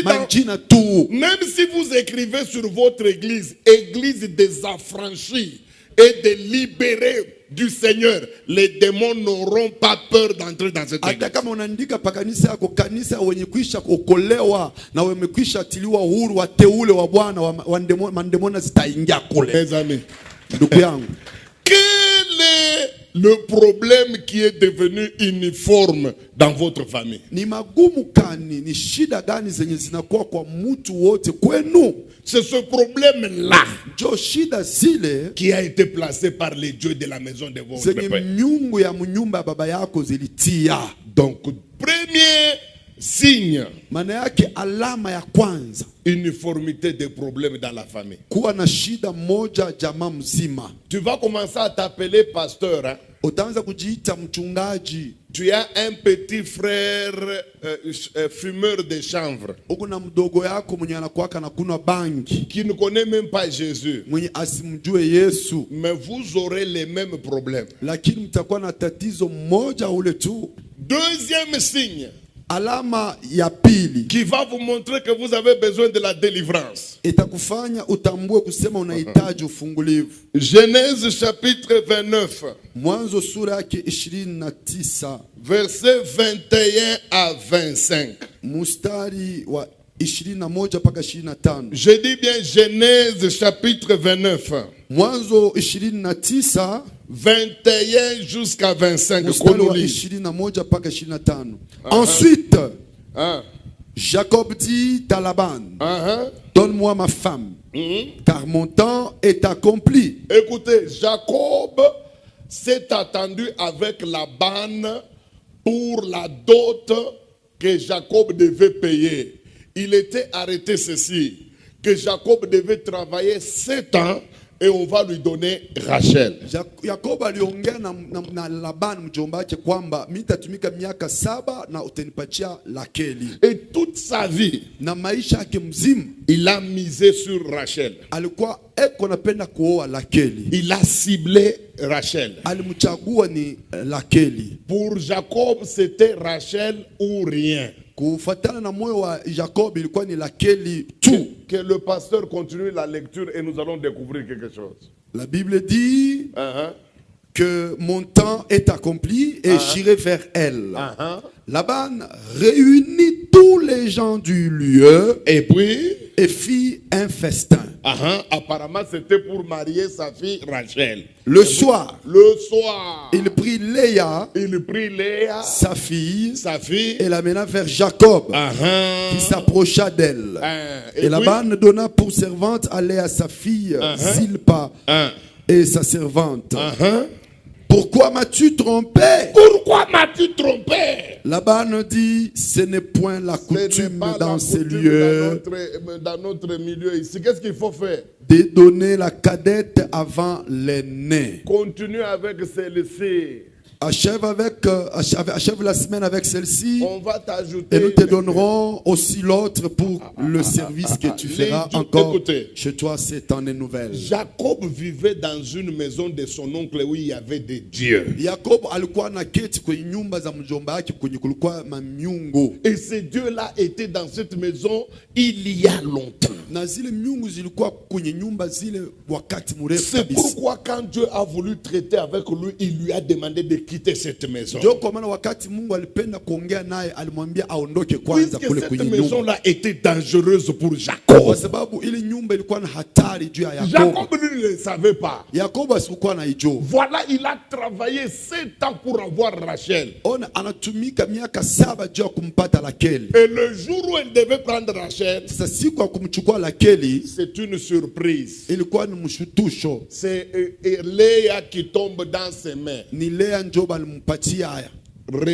majina tu. Même si vous écrivez sur votre église, église des affranchis et des libérés du Seigneur, les démons n'auront pas peur d'entrer dans cette église. Hata kama unaandika pa kanisa yako, kanisa wenye kwisha kuokolewa na wamekwisha tiliwa uhuru, wateule wa Bwana, mandemona zitaingia kule. Mes amis, ndugu yangu, quel est le problème qui est devenu uniforme dans votre famille? Ni magumu kani, ni shida gani zenye zinakuwa kwa mtu wote kwenu? C'est ce problème-là qui a été placé par les dieux de la maison de votre père. Donc, premier signe, uniformité des problèmes dans la famille. Tu vas commencer à t'appeler pasteur, hein? Tu as un petit frère fumeur de chanvre Uko na mdogo yako mwenye anakuwaka na kunywa bangi, qui ne connaît même pas Jésus. mwenye asimjue Yesu, Mais vous aurez les mêmes problèmes. lakini mtakuwa na tatizo mmoja ule tu. Deuxième signe Alama ya pili qui va vous montrer que vous avez besoin de la délivrance. itakufanya utambue kusema unahitaji ufungulivu. Genèse chapitre 29, Mwanzo sura yake 29 versets 21 à 25. mstari wa 21 mpaka 25. Je dis bien Genèse chapitre 29, Mwanzo 29 21 jusqu'à 25. mstari Qu'on wa lit. 21 mpaka 25. Ensuite, Ah, Jacob dit à Laban, ah, donne-moi ma femme, car mon temps est accompli. Écoutez, Jacob s'est attendu avec Laban pour la dot que Jacob devait payer. Il était arrêté ceci, que Jacob devait travailler 7 ans et on va lui donner Rachel. Yakobo aliongea na Laban mjomba wake kwamba mimi nitatumika miaka 7 na utanipatia Rakeli. Et toute sa vie, Na maisha yake mzima il a misé sur Rachel. alikuwa eko napenda kuoa Rakeli. Il a ciblé Rachel. Alimchagua ni Rakeli. Pour Jacob, c'était Rachel ou rien. Kufuatana na moyo wa Jacob ilikuwa ni Rakeli tu. Que le pasteur continue la lecture et nous allons découvrir quelque chose. La Bible dit Uh-huh. que mon temps est accompli et j'irai vers elle. Uh-huh. Laban réunit tous les gens du lieu Et puis, et fit un festin. apparemment, c'était pour marier sa fille Rachel. Le soir, Le soir, il prit Léa, il prit Léa, sa fille, sa fille, et l'amena vers Jacob, uh-huh. qui s'approcha d'elle. Et Et Laban donna pour servante à Léa sa fille, Zilpa, et sa servante. Pourquoi m'as-tu trompé? Pourquoi m'as-tu trompé? Laban dit, ce n'est point la Ce n'est coutume pas dans la ces coutume lieux dans notre milieu ici. Qu'est-ce qu'il faut faire? de donner la cadette avant l'aîné. Continue avec celle-ci. Achève la semaine avec celle-ci. On va t'ajouter. Et nous te donnerons aussi l'autre pour le service que tu feras encore Écoutez. chez toi cette année nouvelle. Jacob vivait dans une maison de son oncle où il y avait des dieux. Jacob alikuwa na keti kwenye nyumba za mjomba wake kwenye kulikuwa mamiungu. Et ces dieux-là étaient dans cette maison il y a longtemps. Na zile miungu zilikuwa kwenye nyumba zile wakati mrefu C'est kabisa. pourquoi quand Dieu a voulu traiter avec lui, il lui a demandé de quitter cette maison. Ndio kwa maana wakati Mungu alipenda kuongea naye alimwambia aondoke kwanza Puisque kule cette kwenye nyumba. maison-là était dangereuse pour Kwa Jacob. sababu ile nyumba ilikuwa na hatari juu ya Yakobo. Jacob lui ne le savait pas. Yakobo asikuwa anaijua. Voilà, il a travaillé 7 ans pour avoir Rachel. Ona anatumika miaka 7 juu ya kumpata Rakeli. Et le jour où elle devait prendre Rachel, Sasa siku ya kumchukua Rakeli c'est une surprise. ilikuwa ni mshutusho. C'est Léa qui tombe dans ses mains. Ni Lea ndio balimpatia haya.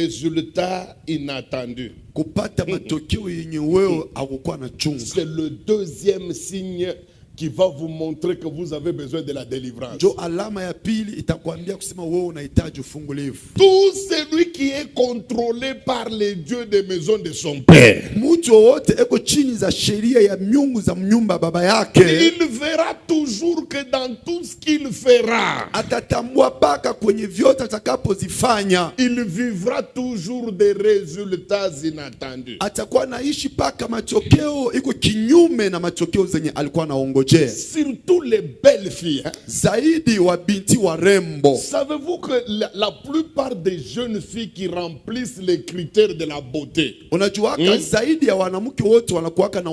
Résultat inattendu. Kupata matokeo yenye wewe hakukuwa na chunga. C'est le deuxième signe qui va vous montrer que vous avez besoin de la délivrance. Ndio alama ya pili itakwambia kusema wewe unahitaji ufungulivu. Tout celui qui est contrôlé par les dieux des maisons de son père, Mtu wote eko chini za sheria ya miungu za mnyumba baba yake. il verra toujours que dans tout ce qu'il fera, Atatambua paka kwenye vyote atakapozifanya. il vivra toujours des résultats inattendus. Atakuwa naishi paka matokeo iko kinyume na matokeo zenye alikuwa anaongojea. Surtout les belles filles. Zaidi wa binti warembo. Savez-vous que la plupart des jeunes filles qui remplissent les critères de la beauté, Unajuaka zaidi ya wanamke wote wanakuwaka na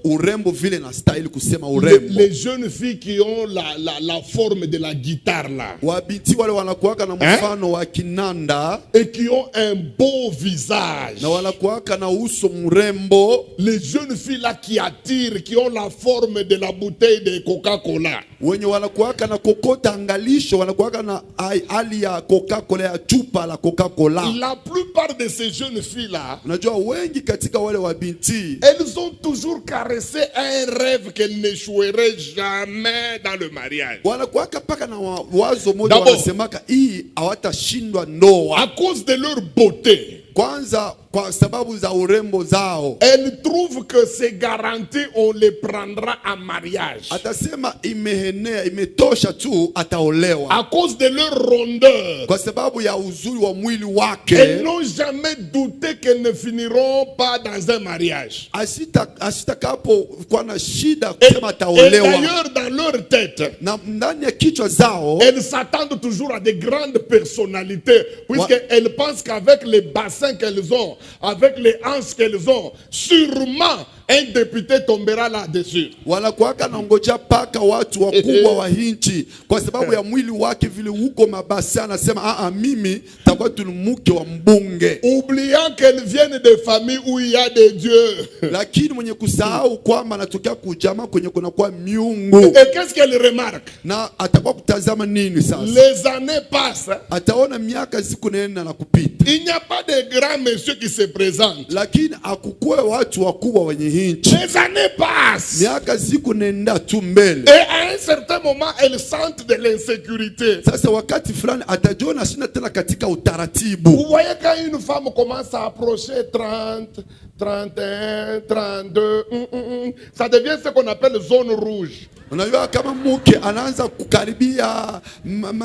urembo vile na style kusema urembo. les jeunes filles qui ont la forme de la guitare là, Wabinti wale wanakuwaka na mfano wa kinanda et qui ont un beau visage, na wanakuwaka na uso mrembo. les jeunes filles là qui attirent, qui ont la forme de la bouteille de Coca-Cola, Wenye wanakuwaka na kokota angalisho wanakuwaka na hali ya Coca-Cola ya chupa la Coca-Cola. la plupart de ces jeunes filles là, Unajua wengi katika wale wabinti elles ont toujours caressé un rêve qu'elles n'échoueraient jamais dans le mariage. wanakuwaka paka na wazo moja, D'abord, wanasemaka hii hawatashindwa ndoa à cause de leur beauté. kwanza kwa sababu za urembo zao. Elle trouve que c'est garanti, on les prendra en mariage. Atasema imehenea, imetosha tu, ataolewa. À cause de leur rondeur. Kwa sababu ya uzuri wa mwili wake. Elles n'ont jamais douté qu'elles ne finiront pas dans un mariage. Asitakapo kwa na shida Et kusema ataolewa. d'ailleurs, dans leur tête, Na ndani ya kichwa zao, elles s'attendent toujours à des grandes personnalités, puisqu'elles pensent qu'avec les bassins qu'elles ont, avec les hanches qu'elles ont, sûrement un député tombera là-dessus. wanakuwaka na ngoja paka watu wakubwa wa hinchi, kwa sababu ya mwili wake vile huko mabasa, anasema mimi takuwa tunumuke wa mbunge, Oubliant qu'elles viennent de familles où il y a des dieux. lakini mwenye kusahau kwamba anatokea kujama kwenye kuna kwa miungu. Et qu'est-ce qu'elles remarquent? Na atakuwa kutazama nini sasa? Les années passent. Ataona miaka siku nenda na kupita, Il n'y a pas de grands messieurs qui se présentent. lakini akukue watu wakubwa wenye hinchi. Les années passent. Miaka siku nenda tu mbele. Et à un certain moment, elles sentent de l'insécurité. Sasa wakati fulani atajiona sina tena katika utaratibu. Vous voyez quand une femme commence à approcher 30, 31, 32, ça devient ce qu'on appelle zone rouge. Unajua kama mke anaanza kukaribia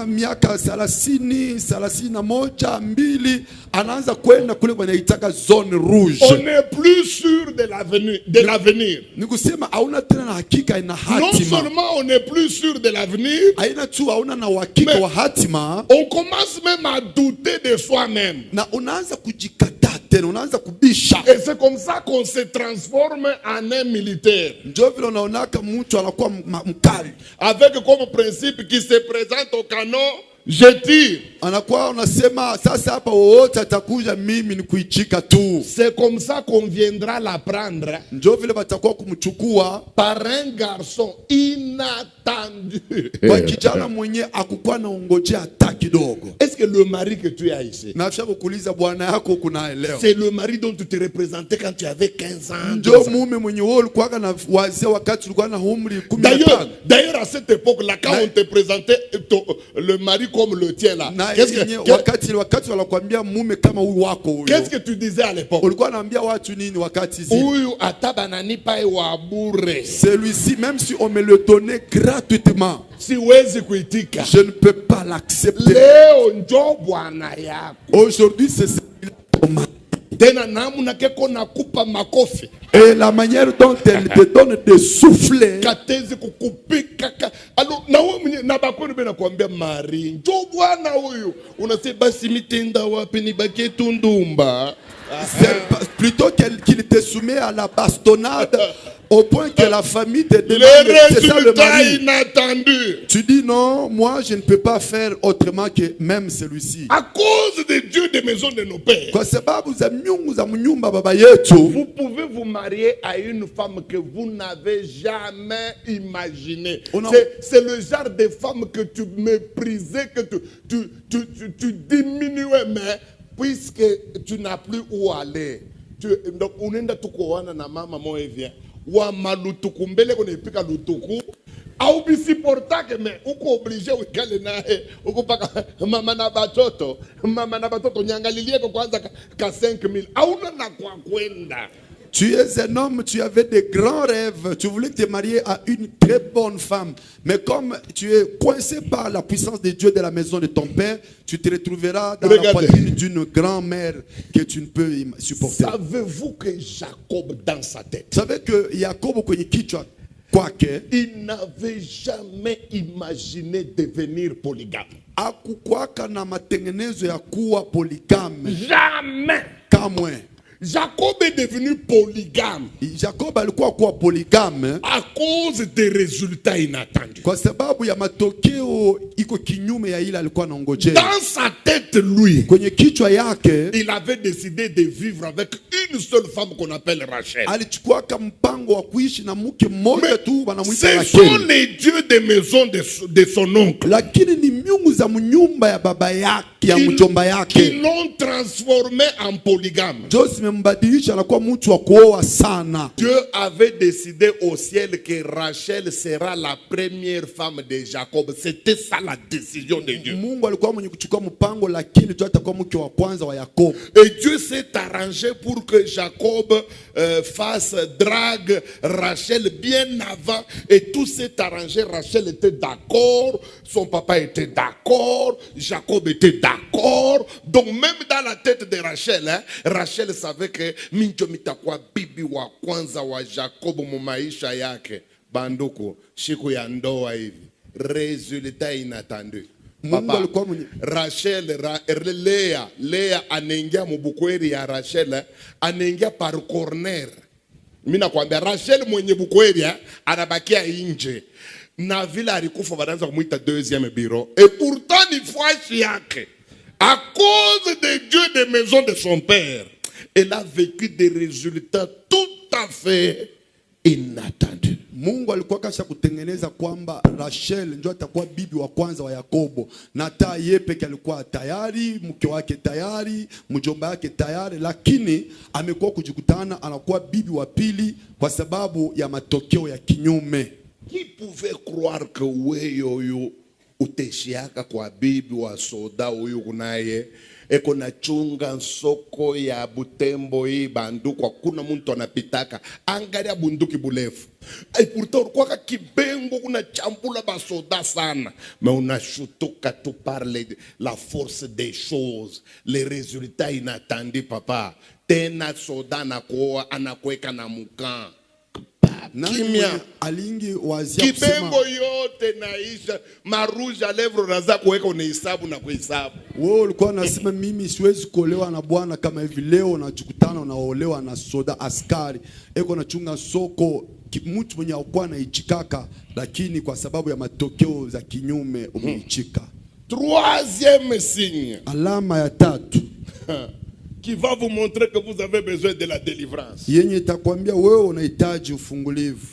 miaka 30, 31, 2, anaanza kwenda kule kwenye itaka zone rouge. On n'est plus sûr de l'avenir. Ni kusema hauna tena na hakika ina Non hatima. seulement on n'est plus sûr de l'avenir, Haina tu hauna na hakika wa hatima, on commence même à douter de soi-même. na unaanza kujikata tena, unaanza kubisha. Et c'est comme ça qu'on se transforme en un militaire. Ndio vile unaonaka mtu anakuwa mkali. Avec comme principe qui se présente au canon, je tire. Anakuwa unasema sasa hapa wote atakuja mimi ni kuichika tu. C'est comme ça qu'on viendra la prendre Ndio vile batakuwa kumchukua par un garçon inattendu. kwa kijana mwenye akukua na ongojea hata kidogo. Est-ce que le mari que tu as ici, Na afisha kukuuliza bwana yako kunaelewa? c'est le mari dont tu te représentais quand tu avais 15 ans? Ndio mume mwenye wewe ulikuwa na wazee wakati ulikuwa na umri 15. D'ailleurs, à cette époque-là, quand on te présentait le mari comme le tien là, wakati wanakuambia mume kama huyu wako huyo, qu'est-ce que tu disais à l'époque? ulikuwa naambia watu nini wakati zile? Huyu atabanani pa wabure. Celui-ci, même si on me le donnait gratuitement, Siwezi kuitika. je ne peux pas l'accepter. Leo njo bwana yako. Aujourd'hui, c'est celui-là. Tena namuna keko nakupa makofi. Et la manière dont elle te donne de souffler, Katezi kukupika. Alors na wewe mwenye na bakoni bena kuambia mari. Njo bwana huyu. Unasema basi mitenda wapi nibakie tundumba. c'est plutôt qu'il te soumet à la bastonnade au point que la famille te demande, Le c'est ça le résultat mari. inattendu. Tu dis non, moi je ne peux pas faire autrement que même celui-ci. À cause des dieux des maisons de nos pères. Kwa sababu za miungu za mnyumba baba yetu, Vous pouvez vous marier à une femme que vous n'avez jamais imaginée. C'est le genre de femme que tu méprisais, que tu diminuais, mais puisque tu n'as plus où aller. Donc, unenda tukoana na mama moevia. Wa malutuku mbele kone pika lutuku. Au bisiportake me uko obligé ukale nae uko paka mama na batoto nyangalilie kwa kwanza ka 5000 auna na kwa kwenda. tu es un homme, tu avais des grands rêves, tu voulais te marier à une très bonne femme. Mais comme tu es coincé par la puissance de Dieu de la maison de ton père, tu te retrouveras dans la poitrine d'une grand-mère que tu ne peux supporter. Savez-vous que Jacob, dans sa tête, Vous savez que Jacob, il n'avait jamais imaginé devenir polygame. hakukuwaka na matengenezo ya kuwa polygame. Jamais. Kamwe. Jacob est devenu polygame Jacob alikuwa kuwa polygame à cause des résultats inattendus. kwa sababu ya matokeo iko kinyume ya ile alikuwa anangojea. Dans sa tête, lui, Kwenye kichwa yake il avait décidé de vivre avec une seule femme qu'on appelle Rachel. alichukuaka mpango wa kuishi na mke mmoja tu wanamuita Ce sont Rachel. les dieux des maisons de son oncle. Lakini ni miungu za mnyumba ya baba yake. haki ya mjomba qui yake. l'ont transformé en polygame. Ndio zimembadilisha anakuwa mtu wa kuoa sana. Dieu avait décidé au ciel que Rachel sera la première femme de Jacob. C'était ça la décision de Dieu. Mungu alikuwa mwenye kuchukua mpango, lakini ndio atakuwa mke wa kwanza wa Yakobo. Et Dieu s'est arrangé pour que Jacob fasse drague Rachel bien avant. Et tout s'est arrangé. Rachel était d'accord. Son papa était d'accord. Jacob était d'accord. Donc même dans la tête de Rachel, hein, Rachel savait que minjo mitakwa bibi wa kwanza wa Jacob mu maisha yake. Banduku, siku ya ndoa hivi. Résultat inattendu. Papa, Rachel, Lea anaingia mubukweri ya Rachel, anaingia par corner. Mina kwambia Rachel mwenye bukweri anabakia nje. Na vile alikufa wanaanza kumuita deuxième bureau. Et pourtant ni fwashi yake. À cause des dieux de maison de son père, elle a vécu des résultats tout à fait inattendus. Mungu alikuwa kasha kutengeneza kwamba Rachel ndio atakuwa bibi wa kwanza wa Yakobo, na hata yeye peke alikuwa tayari, mke wake tayari, mjomba wake tayari, lakini amekuwa kujikutana anakuwa bibi wa pili kwa sababu ya matokeo ya kinyume. Qui pouvait croire que wewe uteshiaka kwa bibi wa soda huyu kunaye eko na chunga soko ya Butembo hii banduku hakuna mtu anapitaka angalia bunduki bulefu. Et pourtant kwa kibengo kuna chambula basoda sana, mais unashutuka tu parler de la force des choses, les résultats inattendus papa. Tena soda anakuweka na mukan. Kimia alingi wazia kusema kibembo yote naisha, marouge à lèvres raza kuweka unahesabu na kuhesabu. Wewe ulikuwa unasema mimi siwezi kuolewa na bwana kama hivi, leo unajikutana unaolewa na soda askari eko na chunga soko, mtu mwenye alikuwa anaichikaka, lakini kwa sababu ya matokeo za kinyume umeichika. Troisième signe, alama ya tatu qui va vous montrer que vous avez besoin de la délivrance. Yenye itakwambia wewe unahitaji ufungulivu.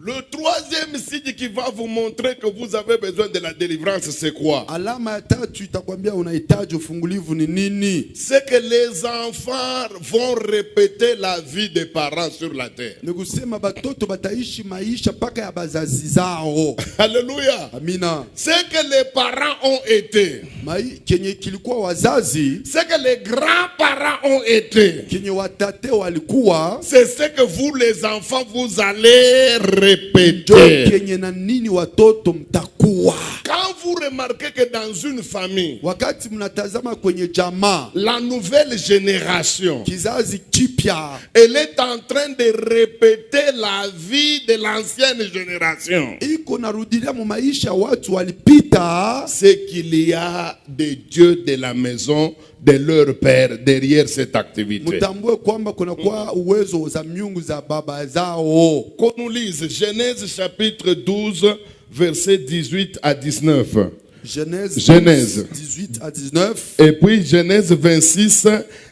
Le troisième signe qui va vous montrer que vous avez besoin de la délivrance, c'est quoi? Alama ya tatu itakwambia unahitaji ufungulivu ni nini? C'est que les enfants vont répéter la vie des parents sur la terre. Ni kusema batoto bataishi maisha paka ya bazazi zao. Alléluia. Amina. C'est que les parents ont été. Kenye kilikuwa wazazi. C'est que les grands-parents ont été. Kenye watate walikuwa. C'est ce que vous les enfants vous allez répéter. Kenye na nini watoto mtakuwa. Quand vous remarquez que dans une famille, wakati mnatazama kwenye jamaa, la nouvelle génération, kizazi kipya, elle est en train de répéter la vie de l'ancienne génération. Iko narudilia mu maisha watu walipita. C'est qu'il y a des dieux de la maison de leur père derrière cette activité. Mutambue kwamba kuna kwa uwezo za miungu za baba zao. Qu'on nous lise Genèse chapitre 12 verset 18 à 19. Genèse 18 à 19. Et puis Genèse 26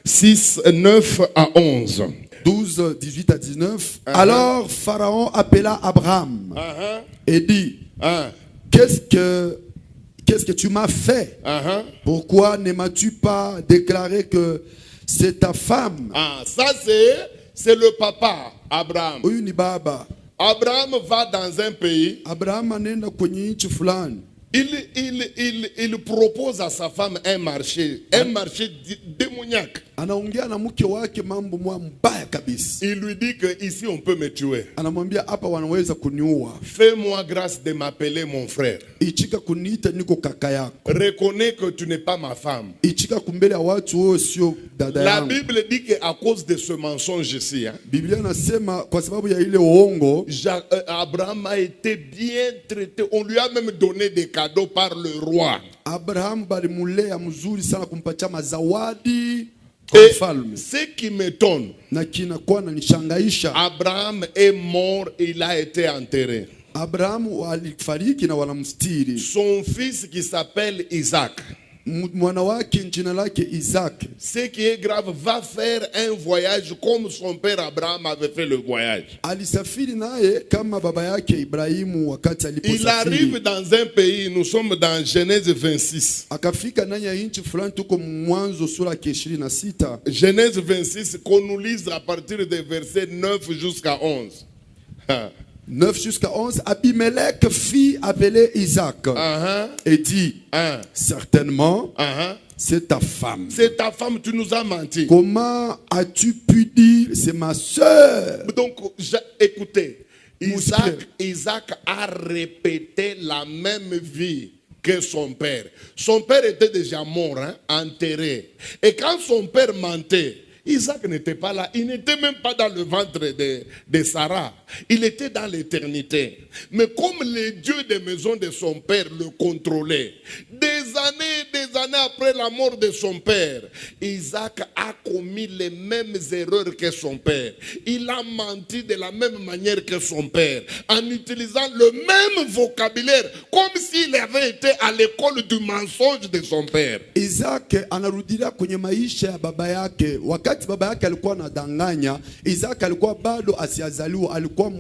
6 9 à 11. 12 18 à 19. Alors Pharaon appela Abraham et dit Qu'est-ce que tu m'as fait? Pourquoi ne m'as-tu pas déclaré que c'est ta femme? Ça c'est le papa Abraham. Huyu ni baba. Abraham va dans un pays. Abraham anenda kwenye nchi fulani. Il propose à sa femme un marché démoniaque. Anaongea na mke wake mambo mbaya kabisa. Il lui dit que ici on peut me tuer. Anamwambia hapa wanaweza kuniua. Fais-moi grâce de m'appeler mon frère. Ichika kuniita niko kaka yako. Reconnais que tu n'es pas ma femme. Ichika kumbele ya watu wewe sio dada yangu. La Bible dit que à cause de ce mensonge ici, Biblia nasema kwa sababu ya ile uongo, Abraham a été bien traité. On lui a même donné des cadeaux par le roi. Abraham balimulea mzuri sana kumpatia mazawadi. Et ce qui m'étonne, Abraham est mort, il a été enterré. Abraham alifariki na wanamstiri. Son fils qui s'appelle Isaac, mwana wake jina lake Isaac. Ce qui est grave, va faire un voyage comme son père Abraham avait fait le voyage. Alisafiri naye kama baba yake Ibrahimu wakati Il aliposafiri. arrive dans un pays, nous sommes dans Genèse 26. Akafika ndani ya nchi fulani, tuko Mwanzo sura ya 26. Genèse 26 qu'on nous lise à partir des versets 9 jusqu'à 11. 9 jusqu'à 11, Abimelech fit appeler Isaac et dit, certainement, c'est ta femme. C'est ta femme, tu nous as menti. Comment as-tu pu dire, c'est ma soeur? Donc, écoutez, Isaac a répété la même vie que son père. Son père était déjà mort, enterré. Et quand son père mentait, Isaac n'était pas là. Il n'était même pas dans le ventre de Sarah. Il était dans l'éternité. Mais comme les dieux des maisons de son père le contrôlaient, des années après la mort de son père, Isaac a commis les mêmes erreurs que son père. Il a menti de la même manière que son père, en utilisant le même vocabulaire, comme s'il avait été à l'école du mensonge de son père. Isaac anarudia kwenye maisha ya baba yake. Wakati baba yake alikuwa anadanganya, Isaac alikuwa bado asiazaliwa, alikuwa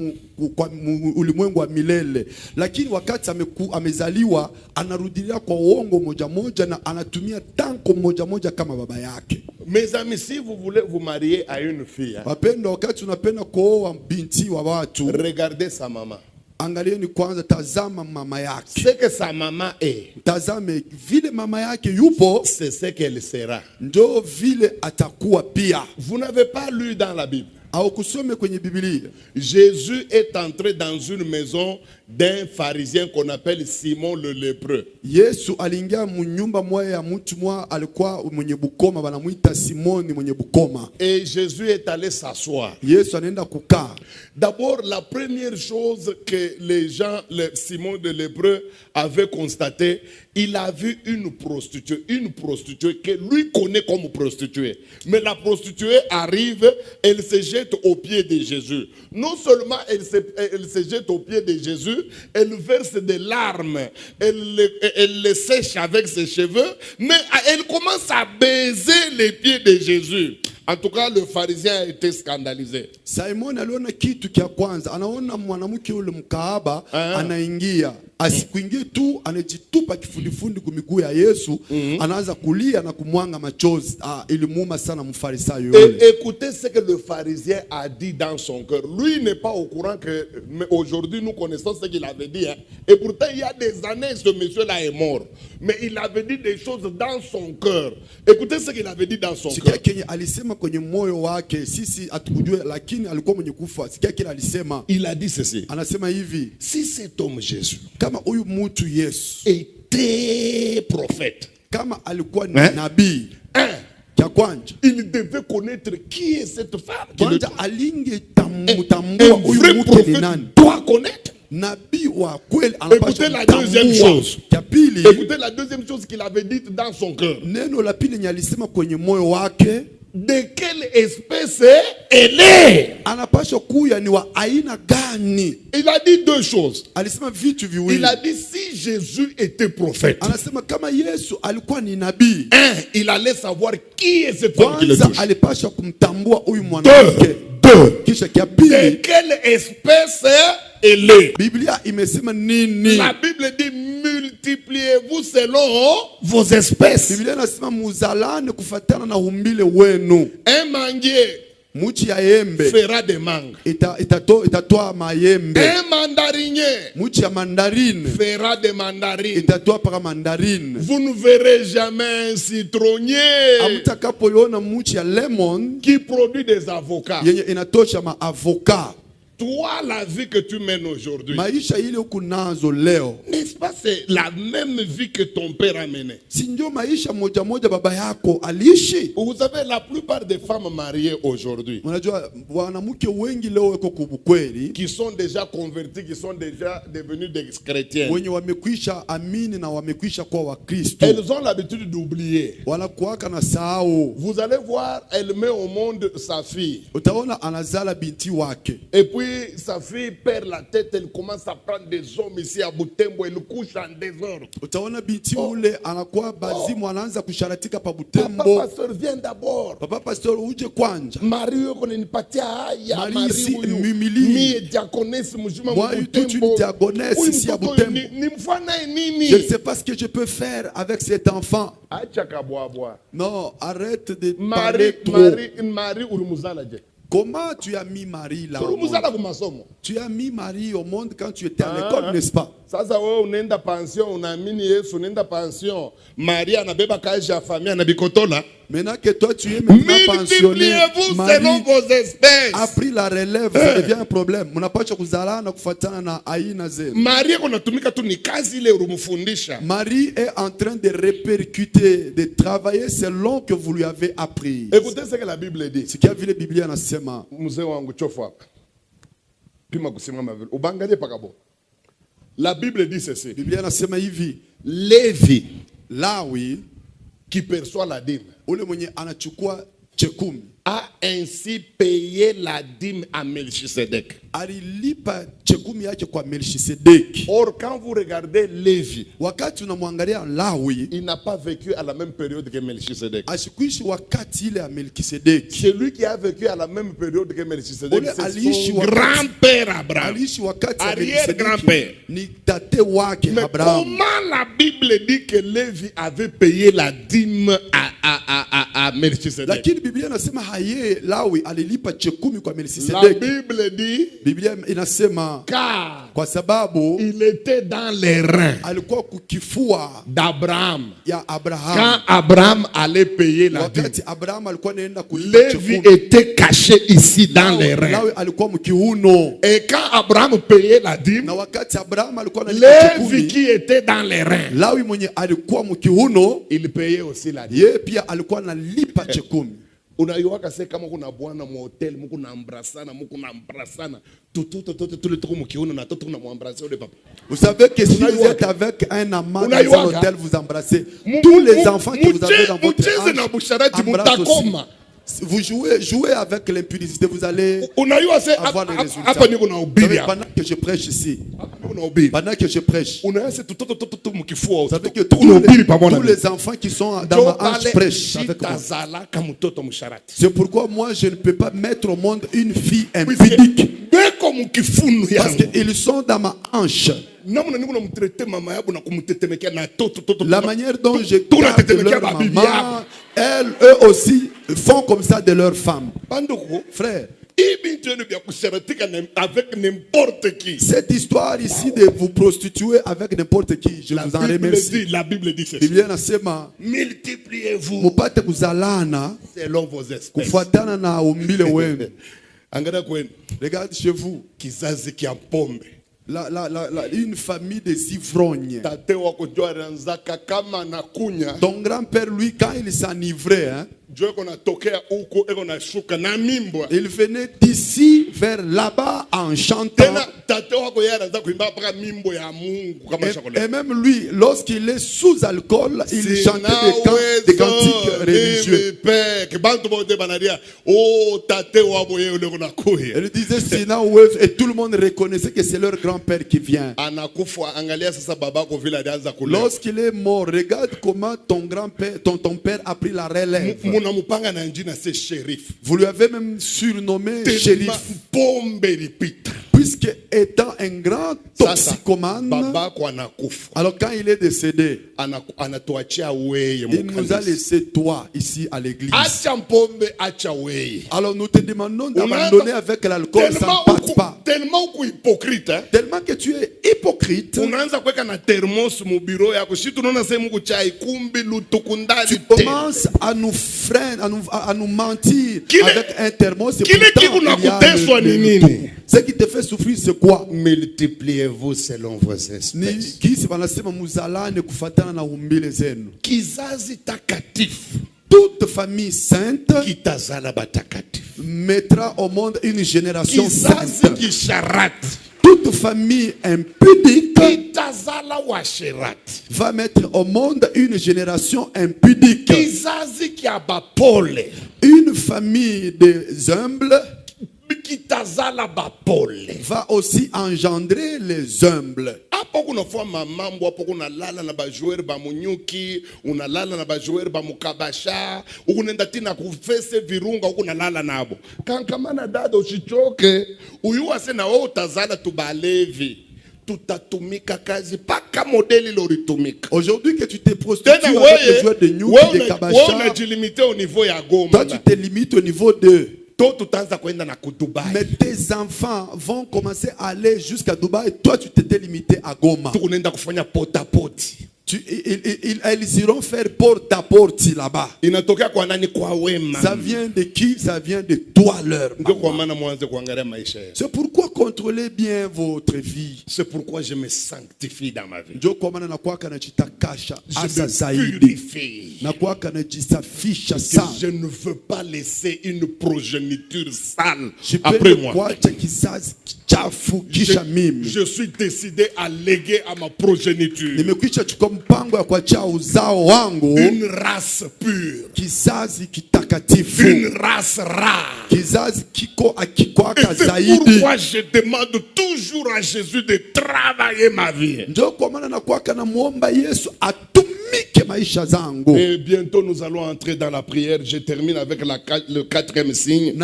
ulimwengu wa milele. Lakini wakati amezaliwa, anarudia kwa uongo moja moja na anatumia tanko moja moja kama baba yake. Mes amis, si vous voulez vous marier à une fille, wapendwa, wakati unapenda kuoa binti wa watu, regardez sa maman. Angalieni kwanza, tazama mama yake. Ce que sa maman est, tazame vile mama yake yupo, c'est ce qu'elle sera. Ndio vile atakuwa pia. Vous n'avez pas lu dans la Bible. Au kusome kwenye Biblia, Jésus est entré dans une maison d'un pharisien qu'on appelle Simon le lépreux. Yesu aliingia mnyumba moja ya mtu mmoja alikuwa mwenye bukoma, wanamuita Simoni mwenye bukoma. Et Jésus est allé s'asseoir. Yesu anaenda kukaa. D'abord, la première chose que les gens, Simon le lépreux avait constaté, il a vu une prostituée que lui connaît comme prostituée. Mais la prostituée arrive, elle se jette aux pieds de Jésus. Non seulement elle se jette aux pieds de Jésus, elle verse des larmes, elle les sèche avec ses cheveux, mais elle commence à baiser les pieds de Jésus. En tout cas, le pharisien a été scandalisé. Simon aliona kitu kia kwanza, anaona mwanamke yule mkaaba anaingia, asikuingie tu, anajitupa kifundifundi kumiguu ya Yesu, anaanza kulia na kumwanga machozi. Ilimuuma sana mfarisayo yule. Et écoutez ce que le pharisien a dit dans son cœur. Lui n'est pas au courant que aujourd'hui nous connaissons ce qu'il avait dit. Et pourtant il y a des années ce monsieur-là est mort. Mais il avait dit des choses dans son cœur. Écoutez ce qu'il avait dit dans son cœur. Kwenye moyo wake sisi atukujue, lakini alikuwa mwenye kufa. Sikia kile alisema. Il a dit ceci. Anasema hivi, si cet homme Jésus, kama huyu mtu Yesu était prophète, kama alikuwa nabii, kia kwanja il devait connaître qui est cette femme. Kwanja alinge tambua huyu mtu ni nani. Doit connaître. Nabii wa kweli anapaswa. Écoutez la deuxième chose. Écoutez la deuxième chose qu'il avait dite dans son cœur. Neno la pili alisema kwenye moyo wake, de quelle espèce elle est. Anapaswa kuya ni wa aina gani. Il a dit deux choses. Alisema vitu viwili. Il a dit si Jésus était prophète, anasema kama Yesu alikuwa ni nabii, il allait savoir qui est cette femme qui le touche. Alipaswa kumtambua huyu mwanamke. Kisha kia pili, de quelle espèce elle est. Biblia imesema nini? La Bible dit multipliez-vous selon vos espèces. Biblia inasema muzalane kufatana na umbile wenu. Un manguier muchi ya yembe fera de mangue. Itatoa mayembe. Un mandarinier muchi ya mandarine fera de mandarine. Itatoa para mandarine. Vous ne verrez jamais un citronnier amutakapoona muchi ya lemon qui produit des avocats. Yenye inatosha ma avocat. Toi, la vie que tu mènes aujourd'hui, maisha ile ukunazo leo, n'est-ce pas, c'est la même vie que ton père a menée? Si ndio maisha moja moja baba yako aliishi? Vous savez, la plupart des femmes mariées aujourd'hui, unajua wanamke wengi leo wako kubukweli, qui sont déjà convertis, qui sont déjà devenus des chrétiens, wenye wamekwisha amini na wamekwisha kuwa Wakristo, elles ont l'habitude d'oublier. Wanakuwaka na sahau. Vous allez voir, elle met au monde sa fille. Utaona anazala binti wake. Et puis sa fille perd la tête, elle commence à prendre des hommes ici à Butembo, elle couche couche en désordre. Utaona binti ule anakuwa bazimu anaanza kusharatika pa Papa Butembo. pasteur, viens d'abord. Papa pastor uje kwanja. Mario konipatia haya. Marie ici Mario m'humilie. mie diaconesse mujuma Moi, toute une diagonesse ici à Butembo. Ni mfana nini? Je ne sais pas ce que je peux faire avec cet enfant. Acha kabwabwa. Non, arrête de parler trop. Marie urumuzala je. Comment tu as mis Marie là au monde? Urumuzala ku masomo. Tu as mis Marie au monde quand tu étais à l'école, n'est-ce pas? Sasa wewe unaenda pension, unaamini Yesu, unaenda pension. Maria anabeba kazi ya familia na bikotola. Maintenant que toi tu es maintenant pensionné, Multipliez-vous selon Marie vos espèces. a pris la relève, ça devient un problème. Mnapaswa kuzalana kufuatana na aina zenu. Maria kunatumika tu ni kazi ile urumufundisha. Marie est en train de répercuter, de travailler selon que vous lui avez appris. Écoutez ce que la Bible dit. Ce qu'il y a vu la Bible anasema. Mzee wangu chofu hapa. Pima kusimama vile. Ubangalie pakabo. La Bible dit ceci. Biblia anasema hivi, Lévi Lawi qui perçoit la dîme ule mwenye anachukua chekumi a ainsi payé la dîme à Melchisedec. alilipa chekumi yake kwa Melchisedeki. Or, quand vous regardez Lévi, Wakati unamwangalia Lawi il n'a pas vécu à la même période que Melchisedec. asikuishi wakati ile ya Melkisedeki. Celui qui a vécu à la même période que Melchisedec, Ule c'est aliishi son wakati- grand-père Abraham. Aliishi wakati ya Arrière-grand-père. Melkisedeki ni tate wake Mais Abraham. comment la Bible dit que Lévi avait payé la dîme à Melchisedec? Lakini Biblia inasema haye Lawi alilipa chekumi kwa La Melkisedeki. Bible dit Biblia inasema car kwa sababu il était dans les reins alikuwa kukifua d'Abraham. ya Abraham. Quand Abraham allait payer la dîme, Wakati Abraham alikuwa anaenda kulipa Lévi chekumi, était caché ici dans les reins. Lawi alikuwa mkiuno. Et quand Abraham payait la dîme, Na wakati Abraham alikuwa analipa Lévi chekumi, qui était dans les reins, Lawi mwenye alikuwa mkiuno, il payait aussi la dîme. yeye pia alikuwa analipa chekumi. Unaiwaka se kama kuna bwana mu hotel muko na embrassana tule tuko mukiuno na toto kuna muembrasser ule papa. Vous savez que si vous Unaiwaka. êtes avec un amant dans Unaiwaka. un hôtel, vous embrassez. Tous les enfants que vous avez dans votre Mcheze na âge busharati embrassent aussi. mutakoma. Vous jouez avec l'impudicité, vous allez Unaiwa se avoir les résultats. hapa niko na Vous ubiri savez, hapa. pendant que je prêche ici, Hapa niko na ubiri. pendant que je prêche, Unaiwa se toto mukifua. vous savez que Kuna ubiri pamoja. tous les enfants qui sont dans ma hanche prêchent avec moi. Tazala kama mtoto msharati. C'est pourquoi moi je ne peux pas mettre au monde une fille Puisque impudique. beko mukifunu Parce yangu. qu'ils sont dans ma hanche. Namuna niko na mtrete mama yabo na kumtetemekea na toto. La manière dont je Tout la garde tête de leur Bibi maman, yabo. eux aussi font comme ça de leurs femmes. Bandoko. Frère, Avec n'importe qui. cette histoire ici de vous prostituer avec n'importe qui, je vous en remercie. La Bible dit ceci. Biblia inasema Multipliez-vous mupate kuzalana selon vos espèces. kufuatana na umbile wenu. Angalia kwenu. Regarde chez vous, Kizazi kia pombe. une famille des ivrognes. Tate wako jo alianzaka kama nakunya. Ton grand-père, lui, quand il s'enivrait, hein, Jo eko natokea huko eko nashuka na mimbo. il venait d'ici vers là-bas en chantant. Tena tate wako yeye anaanza kuimba mpaka mimbo ya Mungu kama chakula. Et même lui, lorsqu'il est sous alcool, il chantait des cantiques religieux. Il disait Sina Wave et tout le monde reconnaissait que c'est leur grand-père qui vient. Lorsqu'il est mort, regarde comment ton grand-père, ton père a pris la relève. Vous lui avez même surnommé shérif. Puisque étant un grand toxicomane, alors quand il est décédé, il nous a laissé toi ici à l'église. Alors nous te demandons d'abandonner avec l'alcool, ça ne passe pas. Tellement hypocrite, hein? Tellement que tu es hypocrite, tu commences à nous freiner, à nous mentir avec un thermos. Ce qui te fait souffrir, c'est quoi? Multipliez-vous selon vos espèces. Kizazi takatifu, toute famille sainte kitazala batakatifu. mettra au monde une génération Kizazi sainte. kisharati, Toute famille impudique kitazala washerati. va mettre au monde une génération impudique. Kizazi kiabapole, Une famille des humbles kitazala bapole. va aussi engendrer les humbles. Hapa kuna fwa mambo, hapa kuna lala na bajoueur ba munyuki, unalala na bajoueur ba mukabasha, ukunenda tina kufese virunga, ukunalala nabo. Kankamana dada usichoke, uyuwa se na wewe utazala tubalevi. Tutatumika kazi paka modeli loritumika. Aujourd'hui que tu te prostitues avec les joueurs de Nyuki, de Kabasha, on est limité au niveau ya Goma. toi tu te limites au niveau de... Mais tes enfants vont commencer à aller jusqu'à Dubaï. Toi, tu t'étais limité à Goma. Ils iront faire porte à porte là-bas. Ça vient de qui? Ça vient de toi, leur maman. C'est pourquoi contrôlez bien votre vie. C'est pourquoi je me sanctifie dans ma vie. Je me purifie. Parce que je ne veux pas laisser une progéniture sale après moi. Je suis décidé à léguer à ma progéniture une race pure, une race rare. Et c'est pourquoi je demande toujours à Jésus de travailler ma vie. Et bientôt nous allons entrer dans la prière. Je termine avec le quatrième signe.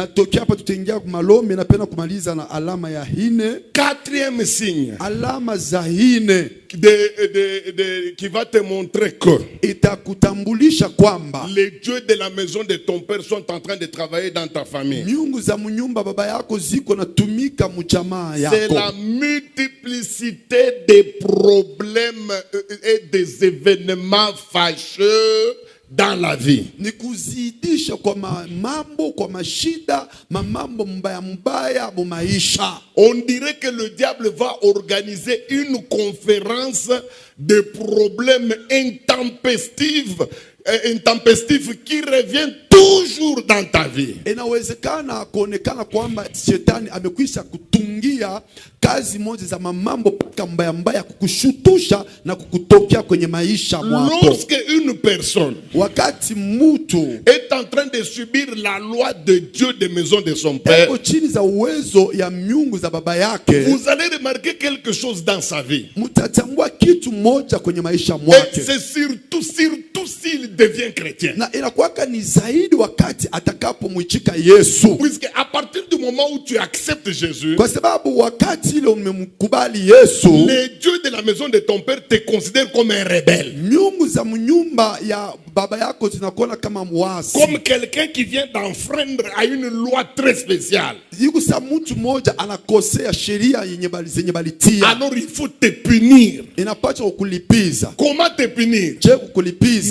Quatrième signe qui va te montrer que les dieux de la maison de ton père sont en train de travailler dans ta famille. C'est la multiplicité des problèmes et des événements fâcheux dans la vie. On dirait que le diable va organiser une conférence de problèmes intempestifs qui revient toujours dans ta vie. Lorsque une personne est en train de subir la loi de Dieu de maison de son père, vous allez remarquer quelque chose dans sa vie. Et c'est surtout s'il devient chrétien. Puisque à partir du moment où tu acceptes Jésus, les dieux de la maison de ton père te considèrent comme un rebelle. Comme quelqu'un qui vient d'enfreindre à une loi très spéciale. Alors il faut te punir. Comment te punir?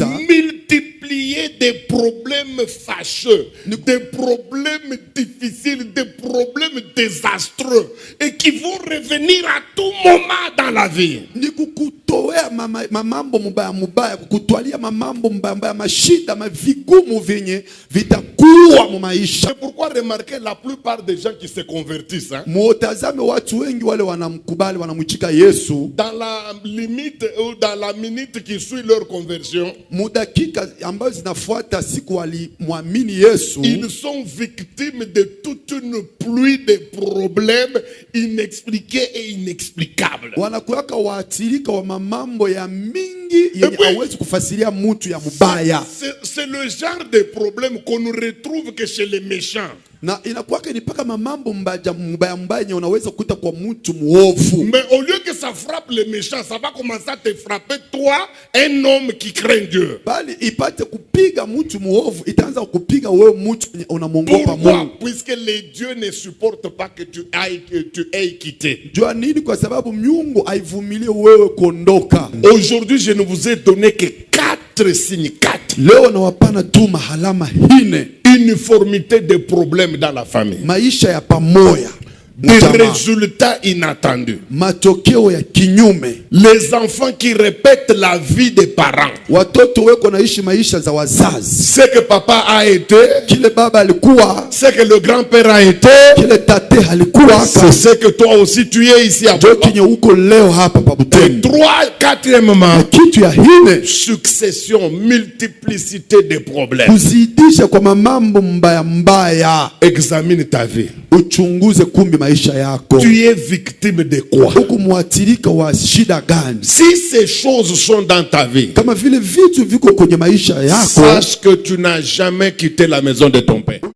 Multiplier des problèmes fâcheux, des problèmes difficiles, des problèmes désastreux et qui vont revenir à tout moment dans la vie. C'est pourquoi remarquez la plupart des gens qui se convertissent, dans la limite ou dans la minute qui suit leur conversion, ils sont victimes de toute une pluie de problèmes inexpliqués et inexplicables. C'est le genre de problème qu'on ne retrouve que chez les méchants. Mais au lieu que ça frappe les méchants, ça va commencer à te frapper toi, un homme qui craint Dieu. Pourquoi? Puisque les dieux ne supportent pas que tu aies quitté. Aujourd'hui, je ne vous ai donné que 4 signes. 4. Uniformité des problèmes dans la famille. Des résultats inattendus. Les enfants qui répètent la vie des parents. Ce que papa a été, ce que le grand-père a été, c'est ce que toi aussi tu es ici à Baba. Et 3, 4e, succession, multiplicité de problèmes. Examine ta vie. maisha yako. Tu es victime de quoi? Uko mwathirika wa shida gani? Si ces choses sont dans ta vie, Kama vile vitu viko kwenye maisha yako, sache que tu n'as jamais quitté la maison de ton père.